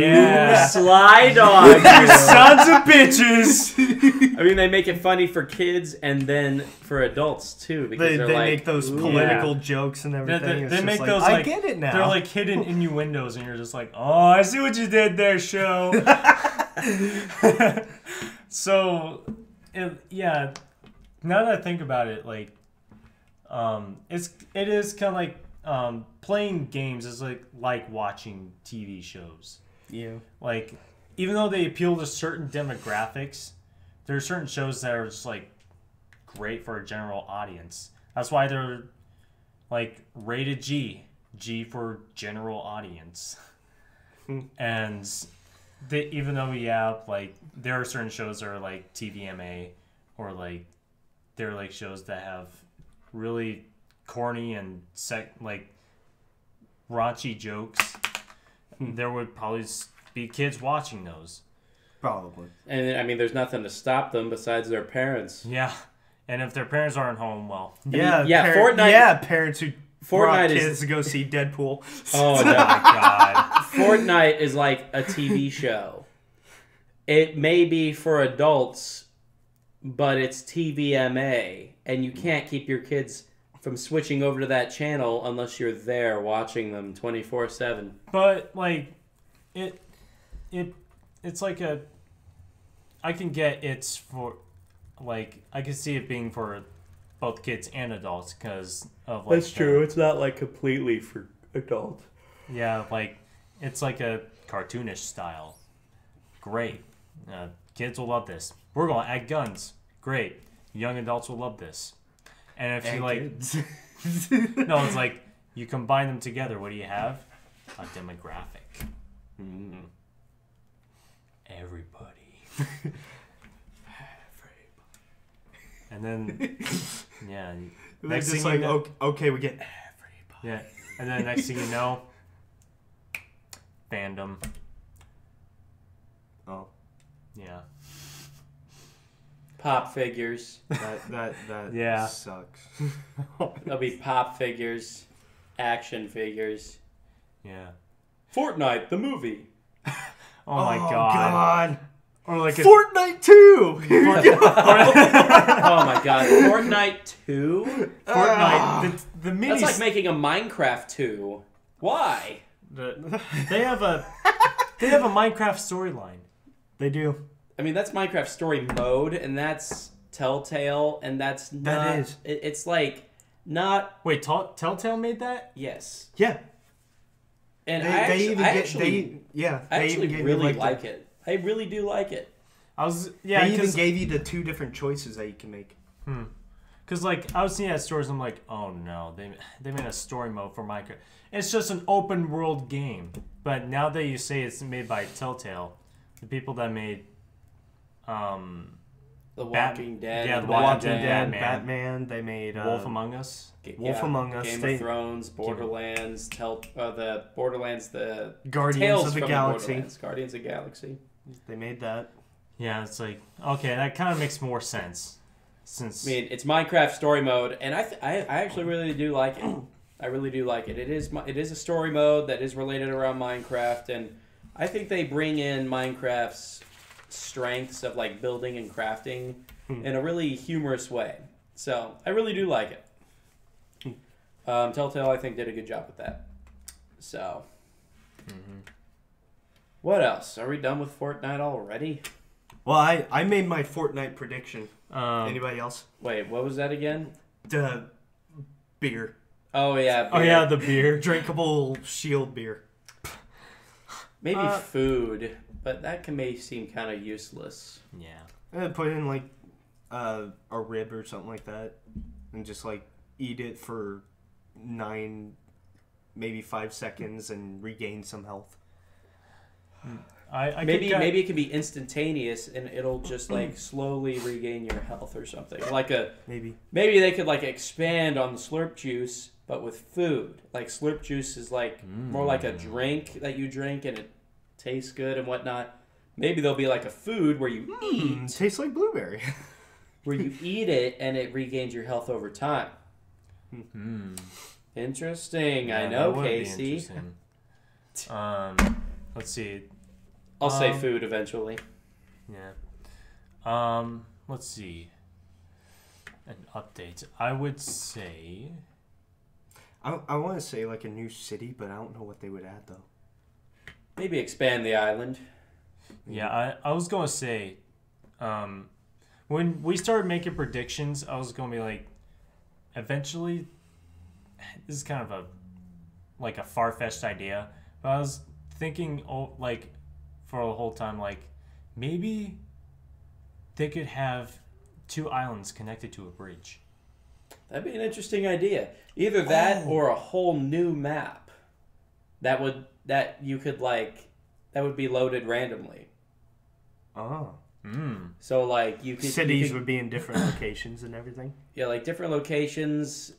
sly dog. You sons of bitches. I mean, they make it funny for kids and then for adults too because they make those political jokes and everything. They make like, those. I like, get it now. They're like hidden innuendos, and you're just like, oh, I see what you did there, show. So, yeah. Now that I think about it, like, it is kind of like playing games is like watching TV shows. Yeah. Like, even though they appeal to certain demographics, there are certain shows that are just like great for a general audience. That's why they're like rated G for general audience. And even though like there are certain shows that are like TVMA or like they're like shows that have really corny and like raunchy jokes, there would probably be kids watching those. Probably. And I mean, there's nothing to stop them besides their parents. Yeah. And if their parents aren't home, well. Fortnite. Yeah, parents who brought Fortnite kids to go see Deadpool. Oh, no. Oh my god. Fortnite is like a TV show. It may be for adults, but it's TVMA, and you can't keep your kids from switching over to that channel unless you're there watching them 24/7. But like, it's like I can get it's for, like, I can see it being for both kids and adults because of like. That's true. It's not like completely for adults. Yeah, like it's like a cartoonish style. Great. Kids will love this. We're going to add guns. Great. Young adults will love this. And if you like... No, it's like, you combine them together. What do you have? A demographic. Everybody. And then, yeah. Next thing like, okay, we get everybody. Yeah. And then next thing you know, fandom. Oh. Yeah. Pop figures. That yeah. sucks. There'll be pop figures, action figures. Yeah. Fortnite, the movie. Oh my god. Or like Fortnite 2! Oh my god. Fortnite 2? Fortnite. The mini... That's like making a Minecraft 2. Why? They have a Minecraft storyline. They do. I mean, that's Minecraft story mode, and that's Telltale, and that's not... That is. It's like, not... Wait, Telltale made that? Yes. Yeah. And they I actually really like it. I really do like it. They even gave you the two different choices that you can make. Because like I was seeing at stores, I'm like, oh no, they made a story mode for Minecraft. It's just an open world game. But now that you say it's made by Telltale, the people that made The Walking Dead. yeah, and The Walking Walking Dead, Dead, Batman. They made Wolf Among Us. Wolf Among Us, Game they- of Thrones, Borderlands, the Borderlands, the Guardians Tales of the from Galaxy. Borderlands, Guardians of the Galaxy. They made that. Yeah, it's like okay, that kind of makes more sense. Since I mean, it's Minecraft story mode, and I actually really do like it. I really do like it. It is a story mode that is related around Minecraft, and I think they bring in Minecraft's strengths of like building and crafting in a really humorous way. So I really do like it. Telltale, I think, did a good job with that. So, what else? Are we done with Fortnite already? Well, I made my Fortnite prediction. Anybody else? Wait, what was that again? The beer. Oh yeah. oh beer. yeah, the beer. Drinkable shield beer. Maybe food, but that may seem kind of useless. Yeah. Put in like a rib or something like that, and just like eat it for 9, maybe 5 seconds, and regain some health. I Maybe could maybe it can be instantaneous, and it'll just like slowly regain your health or something. Maybe. Maybe they could like expand on the slurp juice, but with food. Like slurp juice is like more like a drink that you drink, and it tastes good and whatnot. Maybe there'll be like a food where you eat, Tastes like blueberry. where you eat it, and it regains your health over time. Interesting. I Yeah, know, that would be Casey. interesting. Let's see. I'll say food eventually. Yeah. Let's see. An update. I would say. I want to say like a new city, but I don't know what they would add though. Maybe expand the island. Yeah, I was gonna say. When we started making predictions, I was gonna be like, eventually. This is kind of a far-fetched idea, but I was thinking, for the whole time, like, maybe they could have 2 islands connected to a bridge. That'd be an interesting idea. Either that or a whole new map that would be loaded randomly. Oh. So like you could Cities would be in different locations and everything. yeah, like different locations,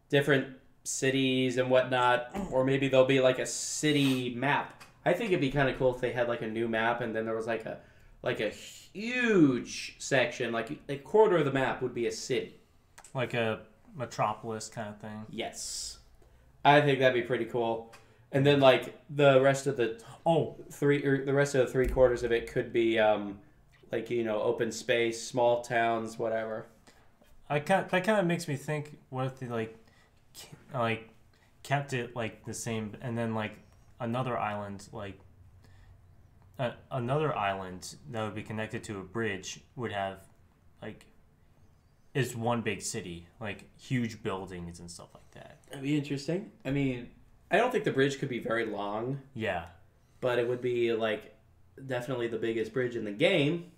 different cities and whatnot, or maybe there'll be like a city map. I think it'd be kind of cool if they had like a new map, and then there was like a huge section, like a quarter of the map would be a city. Like a metropolis kind of thing. Yes, I think that'd be pretty cool. And then like the rest of the three quarters of it could be open space, small towns, whatever. That kind of makes me think, what if they kept it like the same, and then like another island that would be connected to a bridge would have is one big city, like huge buildings and stuff like that. That'd be interesting. I mean, I don't think the bridge could be very long, Yeah. but it would be like definitely the biggest bridge in the game.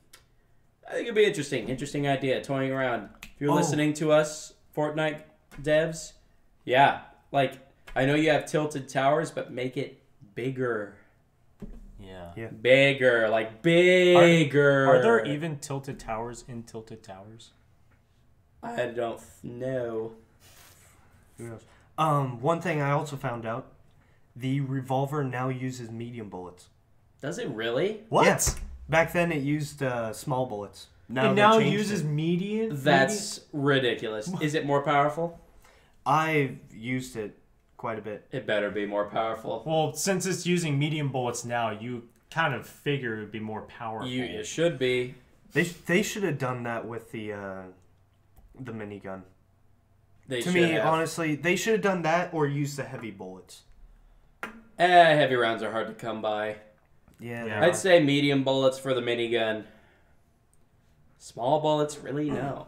I think it'd be interesting. Interesting idea, toying around. If you're listening to us, Fortnite devs, yeah, like I know you have tilted towers, but make it bigger. Yeah. Bigger, like bigger. Are there even tilted towers in Tilted Towers? I don't know. Who knows? One thing I also found out, the revolver now uses medium bullets. Does it really? What? Yeah. Back then it used small bullets. It they now changed uses it. median? That's ridiculous. Is it more powerful? I've used it quite a bit. It better be more powerful. Well, since it's using medium bullets now, you kind of figure it would be more powerful. It should be. They should have done that with the minigun. They To should me, have. honestly, they should have done that or used the heavy bullets. Heavy rounds are hard to come by. Yeah. Yeah. I'd say medium bullets for the minigun. Small bullets, really no.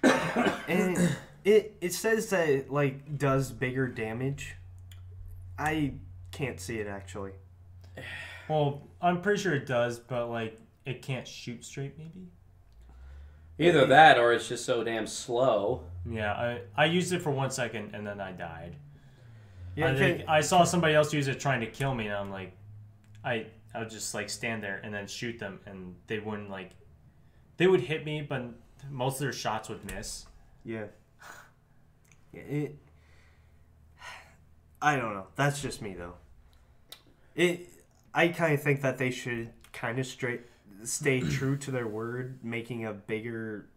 And it says that it does bigger damage. I can't see it actually. Well, I'm pretty sure it does, but it can't shoot straight, maybe? Either that or it's just so damn slow. Yeah, I used it for 1 second and then I died. Yeah, I saw somebody else use it trying to kill me, and I'm like, I would just like stand there and then shoot them, and they wouldn't like. They would hit me, but most of their shots would miss. Yeah. I don't know. That's just me though. I kind of think that they should kind of stay true to their word, making a bigger,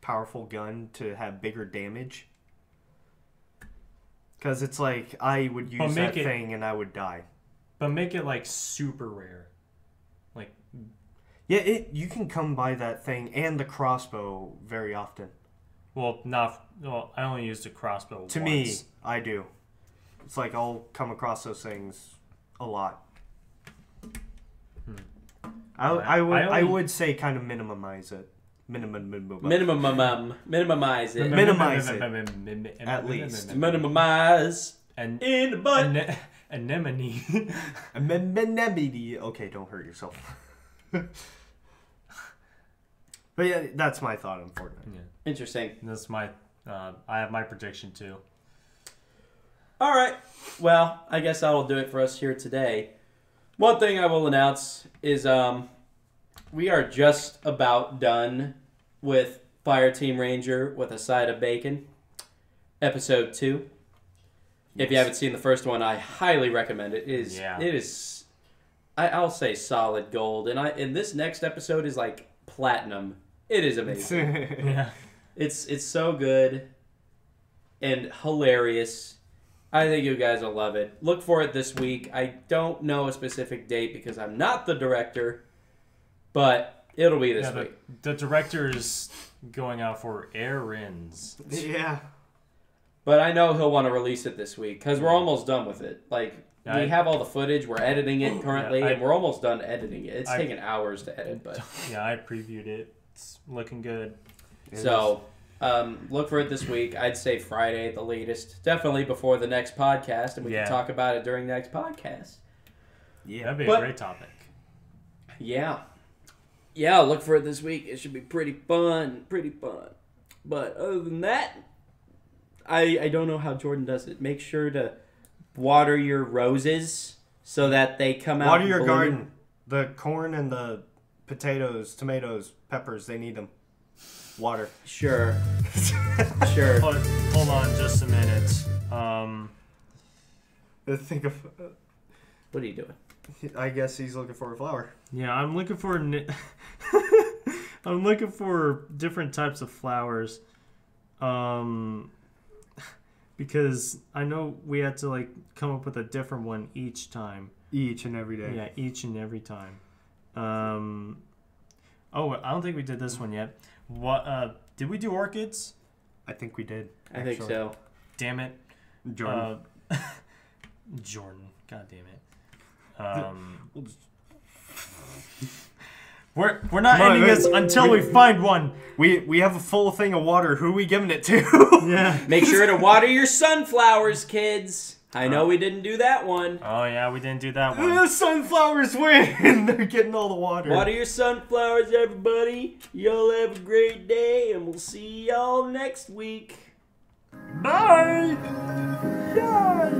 powerful gun to have bigger damage. Because it's like, I would use that thing and I would die. But make it like super rare. Like, yeah, you can come by that thing and the crossbow very often. Well, I only used a crossbow once. To me, I do. It's like I'll come across those things a lot. I would say kind of minimize it. Minimize it. Minimize it. At least. Minimize. And in the butt. Anemone. Okay, don't hurt yourself. But yeah, that's my thought on Fortnite. Yeah. Interesting. That's my. I have my prediction too. All right. Well, I guess that'll do it for us here today. One thing I will announce is we are just about done with Fireteam Ranger with a side of bacon, episode 2. If you haven't seen the first one, I highly recommend it. It is I'll say solid gold, and this next episode is like platinum. It is amazing. Yeah. It's so good and hilarious. I think you guys will love it. Look for it this week. I don't know a specific date because I'm not the director, but it'll be this week. The director is going out for errands. Yeah. But I know he'll want to release it this week because we're almost done with it. Like, we have all the footage. We're editing it currently, and we're almost done editing it. It's taken hours to edit, but... Yeah, I previewed it. It's looking good. So... look for it this week. I'd say Friday at the latest. Definitely before the next podcast, and we can talk about it during the next podcast. Yeah, that'd be a great topic. Yeah. Yeah, look for it this week. It should be pretty fun. But other than that, I don't know how Jordan does it. Make sure to water your roses so that they come out. Water your garden. The corn and the potatoes, tomatoes, peppers, they need them. Water. Sure. Sure. Hold on just a minute. Think of... What are you doing? I guess he's looking for a flower. Yeah, I'm looking for... I'm looking for different types of flowers. Because I know we had to like come up with a different one each time. Each and every day. Yeah, each and every time. Oh, I don't think we did this one yet. What? Did we do orchids? I think we did. I think so. Damn it, Jordan. Jordan. God damn it. We're not ending this until we find one. We have a full thing of water. Who are we giving it to? Yeah. Make sure to water your sunflowers, kids. I know we didn't do that one. Oh yeah, we didn't do that one. The sunflowers win. They're getting all the water. Water your sunflowers, everybody. Y'all have a great day, and we'll see y'all next week. Bye. Bye.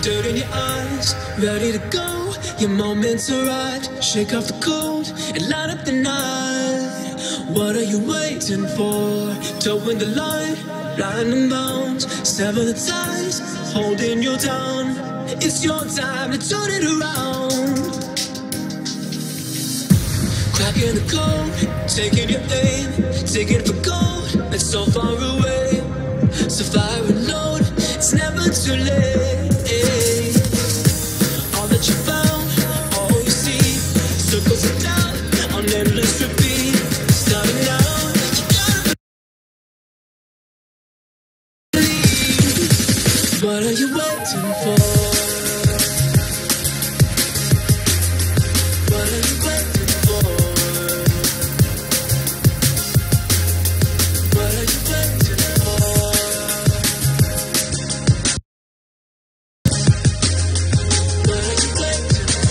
Dirt in your eyes, ready to go. Your moment's arrived. Shake off the cold and light up the night. What are you waiting for? To win the line, blind and bound. Sever the ties, holding you down. It's your time to turn it around. Cracking the code, taking your aim, taking for gold. It's so far away. So fire and load, it's never too late. All that you found, all you see, circles it down on endless repeat. Starting now, you gotta believe. What are you waiting for? What are you waiting for? What are you waiting for? What are you waiting for?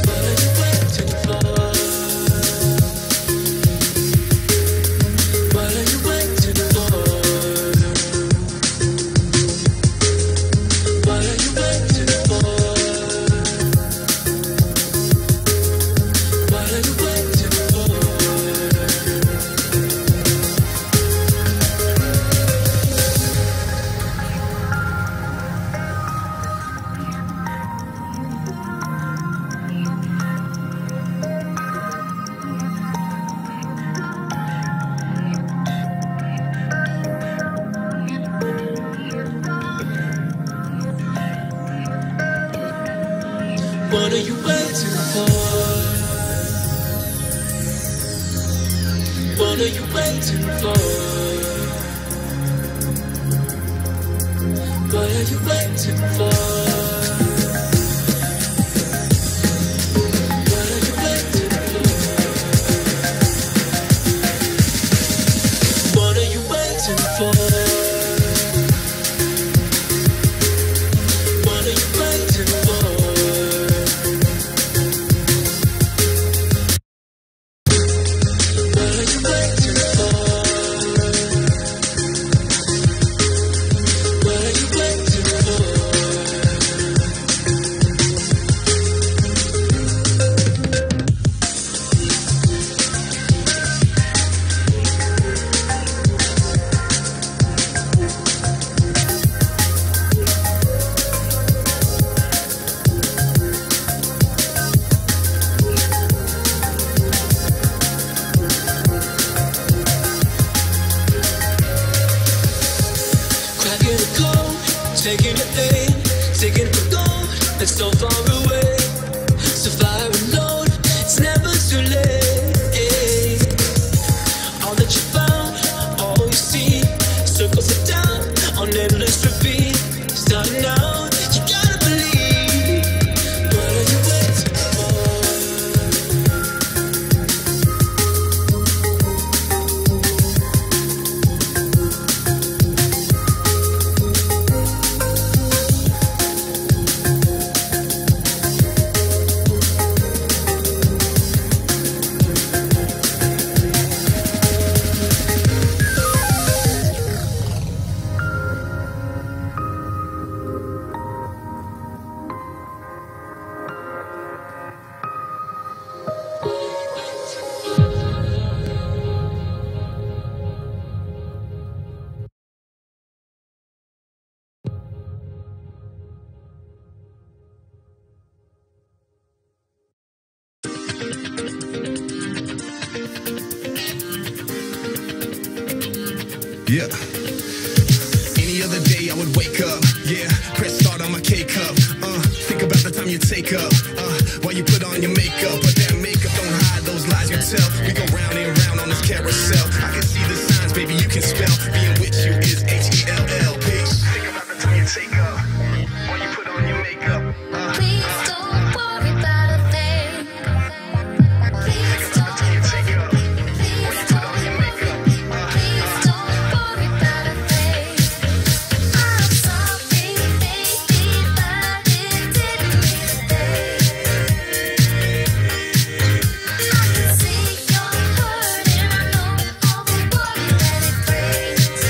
What are you waiting for? What are you waiting for? What are you waiting for? What are you waiting for? What are you waiting for? What are you waiting for? What are you waiting for? What are you waiting for? What are you waiting for? What are you waiting for? What are you waiting for? What are you waiting for? Cracking the code, taking your aim, taking for gold. It's so far away. So fire and load, it's never too late. All that you found, all you see, circles it down on endless repeat. Starting now, you gotta believe. What are you waiting for? Yeah. Any other day I would wake up, yeah, press start on my K-cup, think about the time you take up, while you put on your makeup, but that makeup don't hide those lies you tell, we go round and round on this carousel, I can see the signs, baby, you can spell, being with you is H-E-L-L, peace. Think about the time you take up, while you put on your makeup, Please don't worry about a thing. Please don't take up. Please don't. Please don't worry about a thing. I'm sorry, baby, but it didn't mean a thing. I can see you're hurting. I know all the worry that it brings.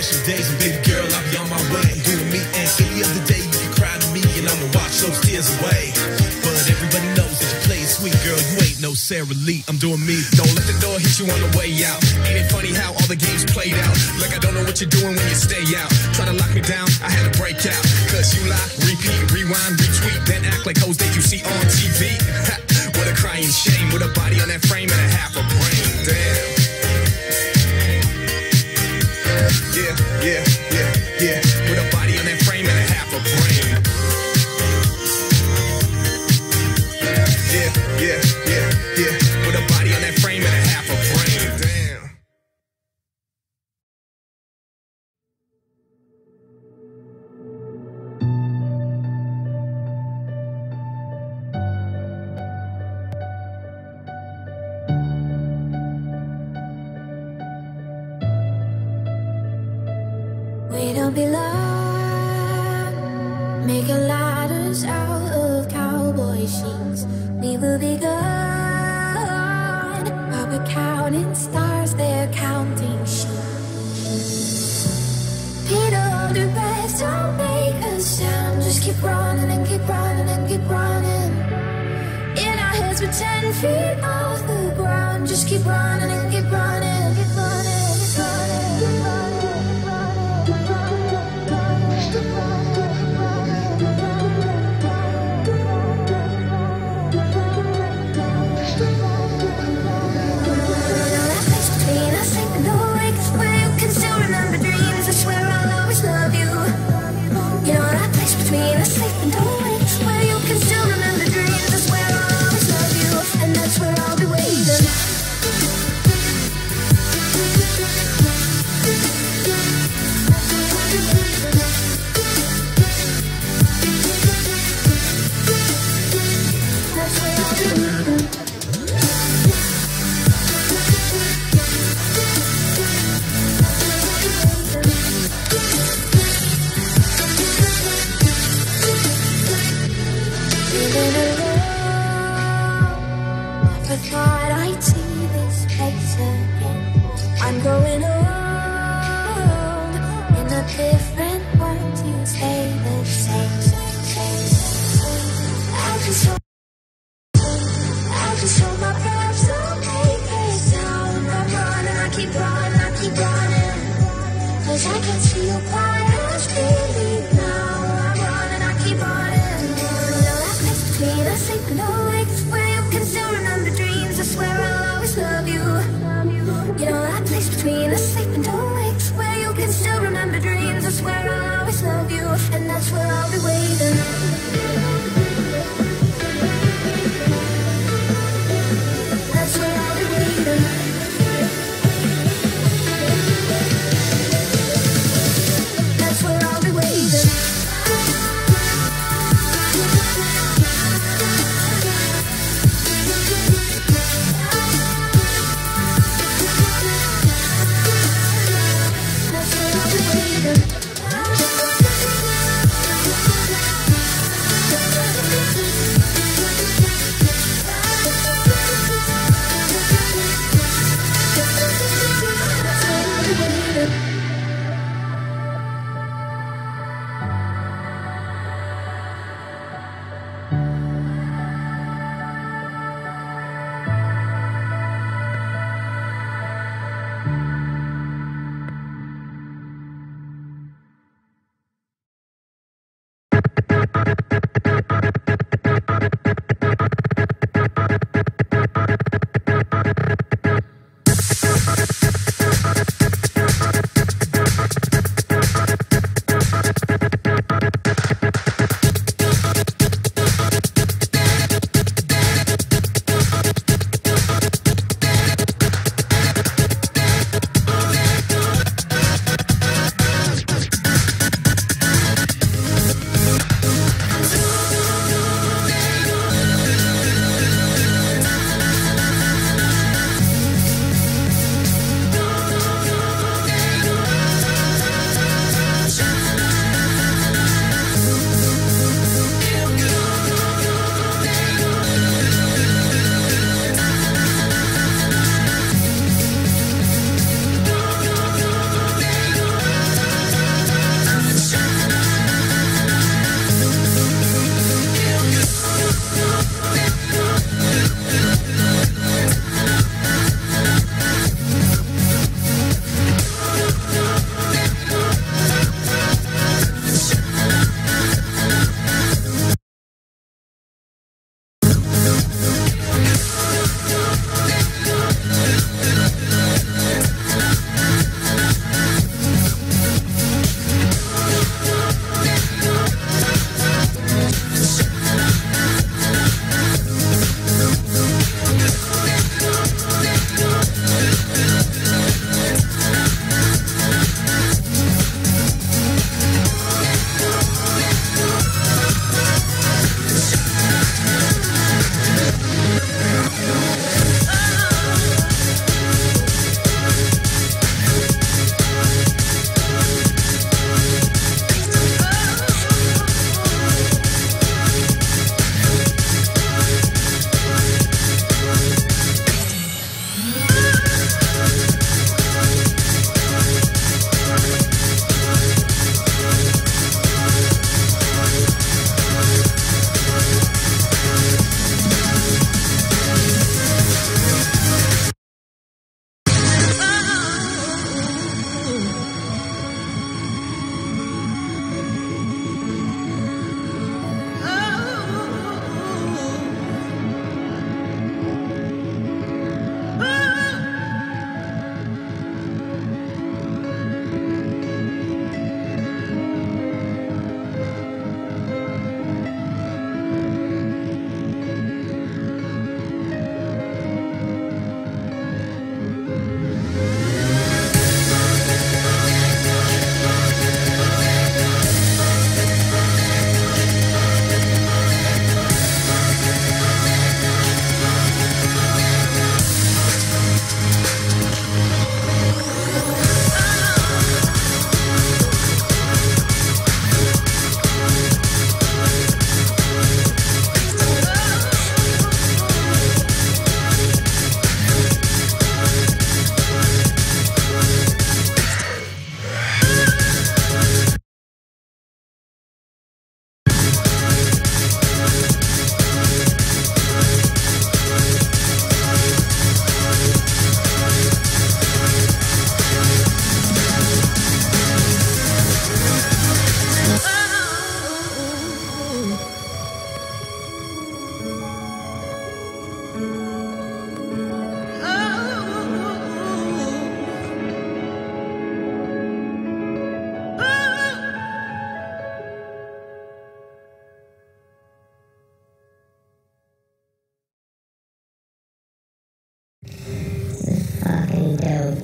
special days, and baby girl, I'll be on my way. Doing me, and any other day you can cry to me, and I'ma wash those tears away. But everybody knows that you play it sweet, girl. You ain't no Sarah Lee. I'm doing me. Don't let the door hit you on the way out. Ain't it funny how all the games played out? Like I don't know what you're doing when you stay out. Try to lock me down, I had to break out. Cause you lie, repeat, rewind, retweet, then act like hoes that you see on TV. What a crying shame, with a body on that frame and a half a brain. Damn. Yeah. With a body on that frame and a half a brain. Yeah. With a body on that frame and a half a brain. Damn. We don't belong. Making ladders out of cowboy sheets. We will be gone. While we're counting stars, they're counting sheep. Peter, hold your breath, don't make a sound. Just keep running and keep running and keep running. In our heads, we're 10 feet off the ground. Just keep running and keep running, keep running, keep running, keep running. Between us, sleeping, don't wake, where you can still remember dreams. That's where I'll always love you, and that's where I'll be waiting. That's where I'll be waiting. I thought I'd see this place again. I'm growing old in a different world. You stay the same. I just hold my breath, don't make a sound. I'm running, I keep running, I keep running. 'Cause I can see your fires really now. I'm running, I keep running. That place between us, sleeping awake, where you can still remember dreams. I swear I'll always love you. You know that place between us, sleeping awake, where you can still remember dreams. I swear I'll always love you, and that's where I'll be waiting. That's where I'll be waiting.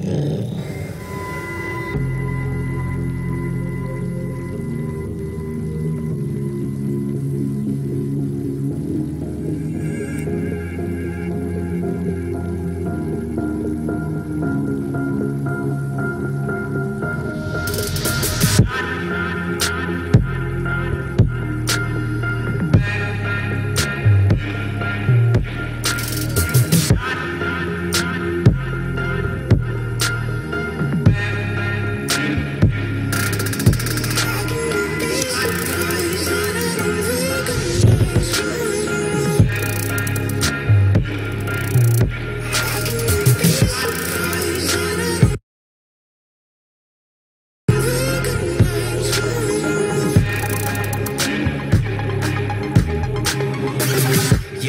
Yeah,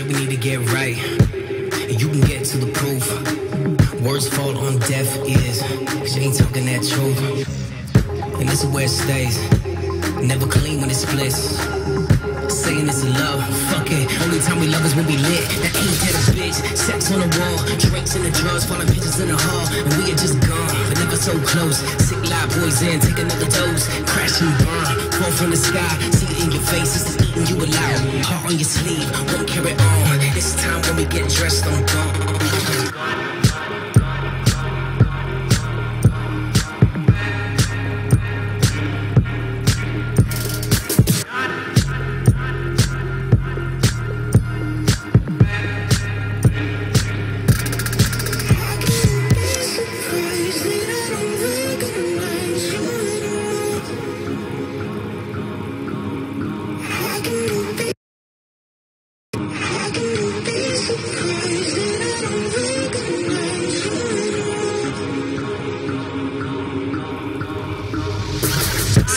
we need to get right, and you can get to the proof. Words fall on deaf ears, 'cause you ain't talking that truth. And this is where it stays, never clean when it splits. Saying it's love, fuck it. Only time we love is when we lit. That ain't that a bitch. Sex on the wall, drinks and the drugs, falling pictures in the hall, and we are just gone, but never so close. Sick lie poison, take another dose. Crash and burn, fall from the sky. See it in your face, it's eating you alive. Heart on your sleeve, won't carry on. It's time when we get dressed, I'm gone.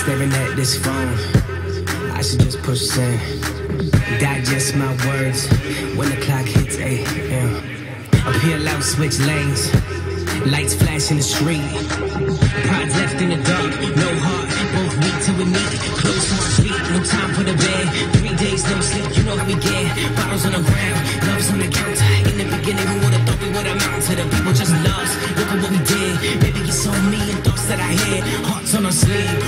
Staring at this phone, I should just push send. Digest my words when the clock hits 8 a.m. Appear loud, switch lanes, lights flash in the street. Pride left in the dark, no heart, both weak till we meet. Close to our feet, no time for the bed. 3 days, no sleep, you know how we get. Bottles on the ground, love's on the counter. In the beginning, who would've thought we would amount to the people just lost. Look at what we did, maybe you saw me and thoughts that I had. Hearts on our sleeve,